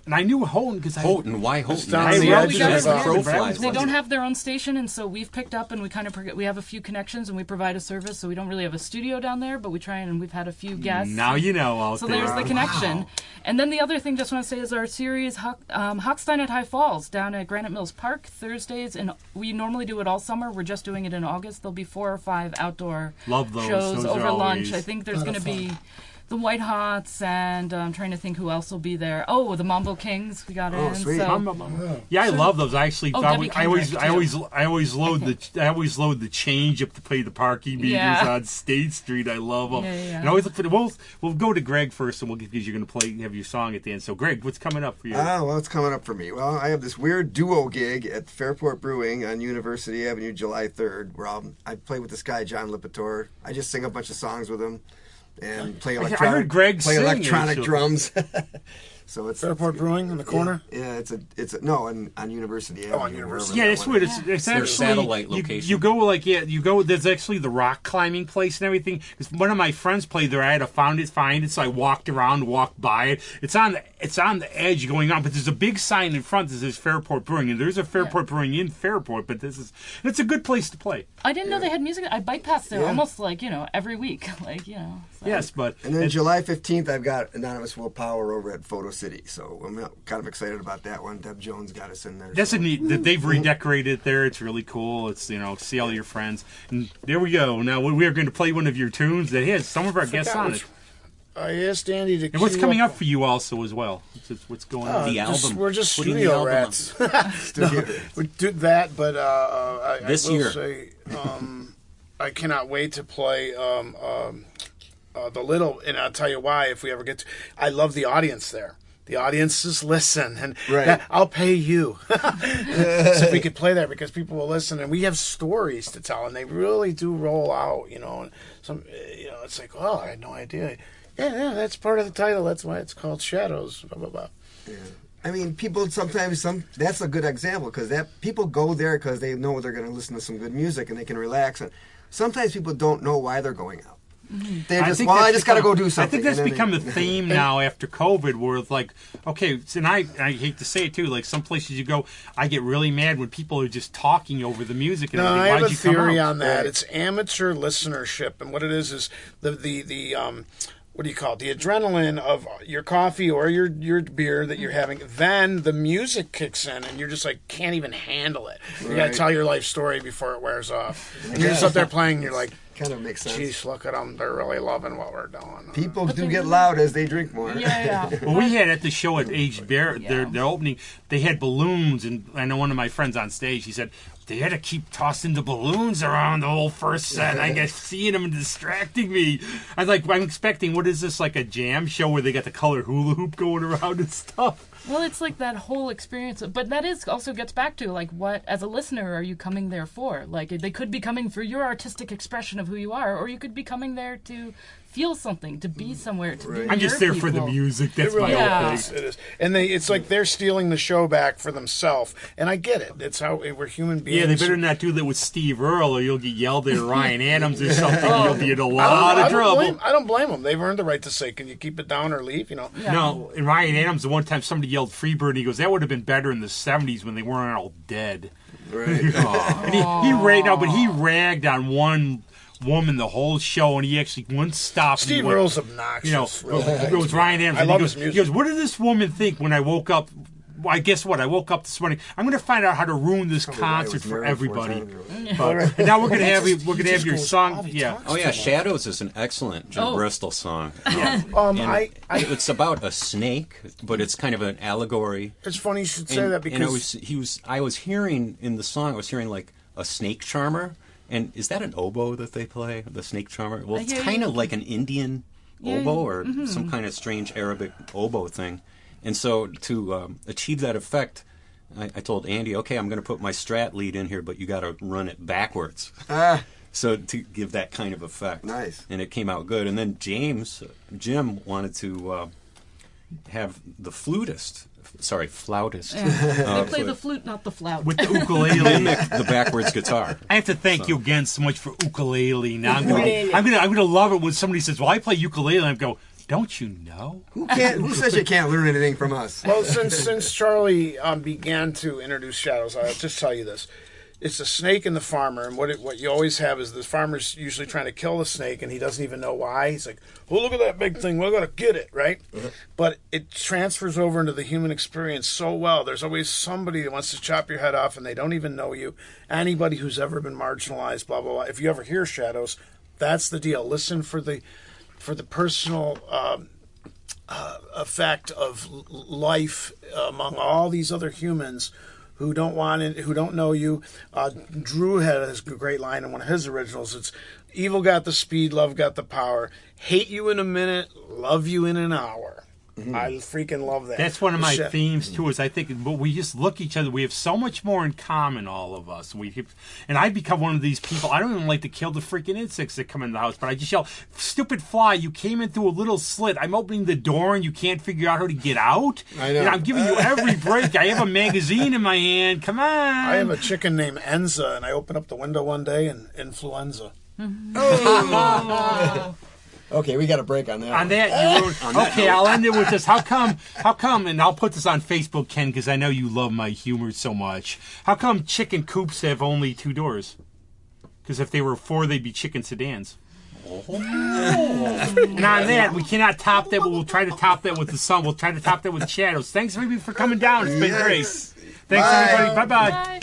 and I knew Houghton because Houghton, why Houghton? down That's the the edge option of, as the uh, crow They flies. They don't have their own station, and so we've picked up and we kind of we have a few connections and we provide a service. So we don't really have a studio down there, but we try and we've had a few guests. now you know out So there. there's the connection. And then the other thing, just want to say, is our series Hochstein at High Falls down at Granite Mills Park Thursdays, and we normally do it all summer. We're just doing it in August. There'll be 4 or 5 outdoor Love those. shows Those over are lunch. always I think there's lot going of to be the White Hots, and I'm trying to think who else will be there. Oh, the Mambo Kings we got in. sweet. So, Yeah, I love those. I actually, Debbie I always load the change up to play the parking meters Yeah. on State Street. I love them. Yeah. And I always look for the. We'll go to Greg first, and we'll because you're going to have your song at the end. So, Greg, what's coming up for you? What's coming up for me? Well, I have this weird duo gig at Fairport Brewing on University Avenue, July 3rd, where I play with this guy, John Lipitor. I just sing a bunch of songs with him and play I electronic, heard Greg play sing, electronic actually. drums. So it's Fairport Brewing in the corner. Yeah, on University Avenue. on University. Yeah, wherever that's that weird. one is. It's Their actually satellite you location. go There's actually the rock climbing place and everything. Because one of my friends played there. I had to find it, so I walked by it. It's on the edge going on, but there's a big sign in front that says Fairport Brewing, and there's a Fairport Brewing in Fairport. But it's a good place to play. I didn't know they had music. I bike past there Yeah. almost every week. So. Yes, but And then July 15th, I've got Anonymous Willpower over at Photo City. So I'm kind of excited about that one. Deb Jones got us in there. that's so. a neat that they've redecorated it there. It's really cool. It's see all your friends. And there we go. Now we are going to play one of your tunes that has some of our guests on it. I asked Andy to. And what's queue coming up for you also as well? What's going on? The album. We're just Putting the studio album on. rats. Studio. We did that, but I This will year. say I cannot wait to play the Little, and I'll tell you why. If we ever get to, I love the audience there. The audiences listen, and Right. I'll pay you. So if we could play that, because people will listen, and we have stories to tell, and they really do roll out. And some, it's like, oh, I had no idea. Yeah, that's part of the title. That's why it's called Shadows. Blah blah blah. Yeah. I mean, people sometimes that's a good example because people go there because they know they're going to listen to some good music and they can relax. And sometimes people don't know why they're going out. They're just, I just got to go do something. I think that's And then become a theme now after COVID, where it's like, okay, and I hate to say it too, like some places you go, I get really mad when people are just talking over the music. And No, I everything. have Why'd a you come theory out? on that. Right. It's amateur listenership, and what it is the what do you call it? The adrenaline of your coffee or your beer that you're having. Then the music kicks in, and you're just like can't even handle it. You got to Right. tell your life story before it wears off. And you're just up there playing, and you're like, kind of makes sense. "Geez, look at them! They're really loving what we're doing." People do get loud as they drink more. Yeah. Well, we had at the show at Aged Bear, their opening, they had balloons, and I know one of my friends on stage, he said, they had to keep tossing the balloons around the whole first set. I guess seeing them and distracting me. I'm expecting, what is this, like a jam show where they got the color hula hoop going around and stuff? Well, it's like that whole experience, but that is also gets back to like what, as a listener, are you coming there for? Like they could be coming for your artistic expression of who you are, or you could be coming there to feel something, to be somewhere, to be. I'm just there for the music. That's It really my whole is. thing. It is, and it's like they're stealing the show back for themselves. And I get it. It's how we're human beings. Yeah, they better not do that with Steve Earle, or you'll get yelled at Ryan Adams or something. You'll be in a lot of trouble. I don't blame them. They've earned the right to say, "Can you keep it down or leave?" Yeah. No, and Ryan Adams, the one time somebody yelled Freebird, and he goes, that would have been better in the 70s when they weren't all dead. Right. And he ragged on one woman the whole show, and he actually wouldn't stop. Steve Earle's obnoxious. It was Ryan Adams. I love his music. He goes, what did this woman think when I woke up? Well, I guess what? I woke up this morning. I'm going to find out how to ruin this concert for everybody. And now we're going to have your song. Yeah. Oh yeah, Shadows is an excellent Jim Bristol song. It's about a snake, but it's kind of an allegory. It's funny you should say that because I was hearing in the song, I was hearing like a snake charmer. And is that an oboe that they play? The snake charmer? Well, it's kind of like an Indian oboe or some kind of strange Arabic oboe thing. And so to achieve that effect, I told Andy, okay, I'm going to put my Strat lead in here, but you got to run it backwards. So to give that kind of effect. Nice. And it came out good. And then Jim wanted to have the flautist. They play the flute, not the flout. With the ukulele. Mimic the backwards guitar. I have to thank you again so much for ukulele. Now I'm gonna love it when somebody says, "Well, I play ukulele," and I go, "Don't you know? Who says you can't learn anything from us?" Well, since Charlie began to introduce Shadows, I'll just tell you this. It's a snake and the farmer, and what you always have is the farmer's usually trying to kill the snake, and he doesn't even know why. He's like, "Oh, look at that big thing. We're going to get it," right? But it transfers over into the human experience so well. There's always somebody that wants to chop your head off, and they don't even know you. Anybody who's ever been marginalized, blah, blah, blah. If you ever hear Shadows, that's the deal. Listen for the personal effect of life among all these other humans who don't want it, who don't know you. Drew had a great line in one of his originals. It's evil got the speed, love got the power. Hate you in a minute, love you in an hour. I freaking love that. That's one of my themes too. Is I think, but we just look at each other. We have so much more in common, all of us. And I become one of these people. I don't even like to kill the freaking insects that come in the house, but I just yell, "Stupid fly! You came in through a little slit. I'm opening the door, and you can't figure out how to get out." I know. And I'm giving you every break. I have a magazine in my hand. Come on. I have a chicken named Enza, and I opened up the window one day and influenza. Okay, we got a break on that. On that, you ruined. Okay, I'll end it with this. How come? And I'll put this on Facebook, Ken, because I know you love my humor so much. How come chicken coops have only 2 doors? Because if they were 4, they'd be chicken sedans. And on that, we cannot top that, but we'll try to top that with the sun. We'll try to top that with Shadows. Thanks, everybody, for coming down. It's been great. Thanks, everybody. Bye-bye. Bye.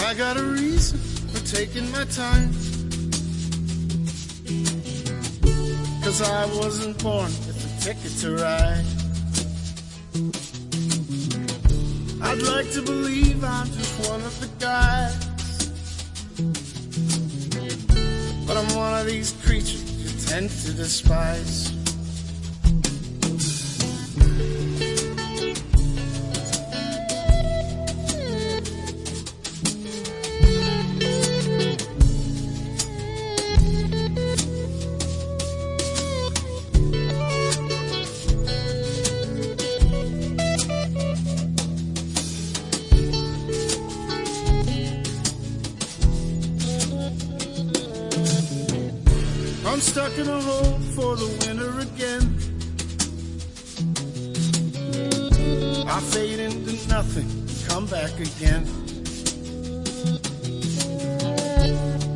I got a reason for taking my time, 'cause I wasn't born with a ticket to ride. I'd like to believe I'm just one of the guys, but I'm one of these creatures you tend to despise. I'm stuck in a hole for the winter again. I fade into nothing, come back again.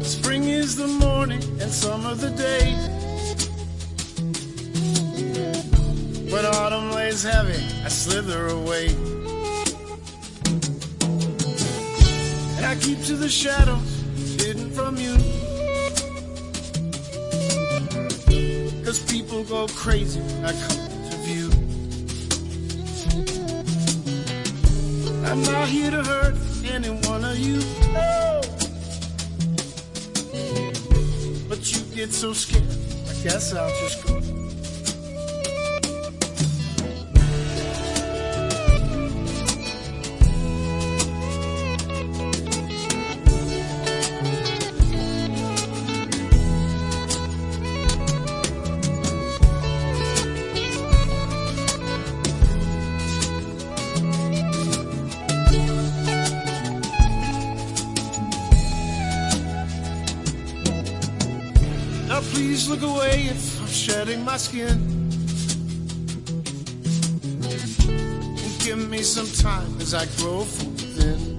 Spring is the morning and summer the day, when autumn lays heavy, I slither away. And I keep to the shadows, hidden from you, 'cause people go crazy when I come to view. I'm not here to hurt any one of you, no. But you get so scared, I guess I'll just go. please look away if I'm shedding my skin. And give me some time as I grow from within.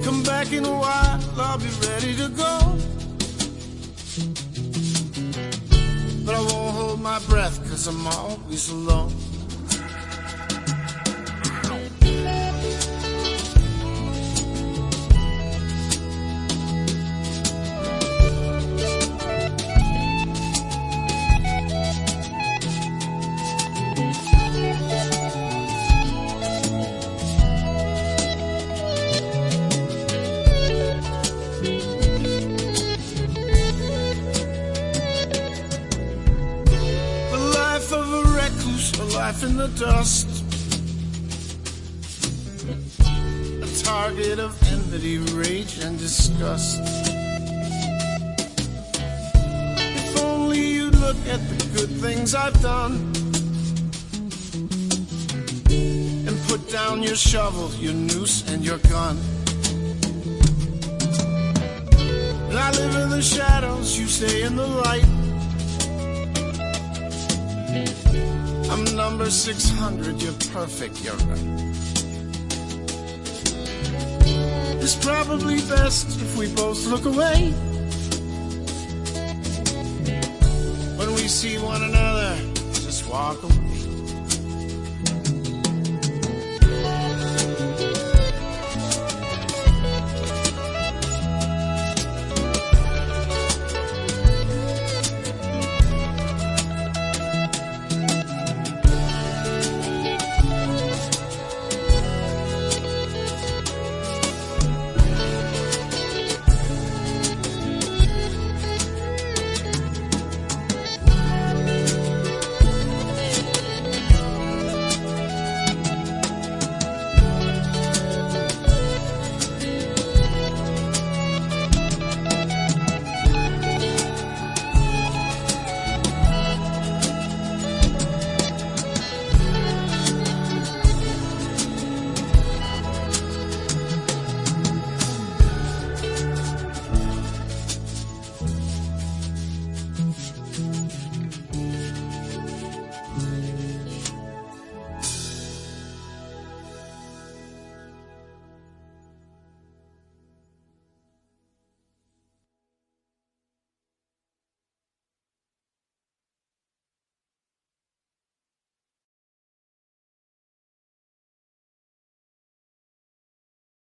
Come back in a while, I'll be ready to go. But I won't hold my breath, 'cause I'm always alone. In the dust, a target of envy, rage, and disgust. If only you'd look at the good things I've done and put down your shovel, your noose, and your gun. And I live in the shadows, you stay in the light. I'm number 600, you're perfect, you're right. It's probably best if we both look away. When we see one another, just walk away.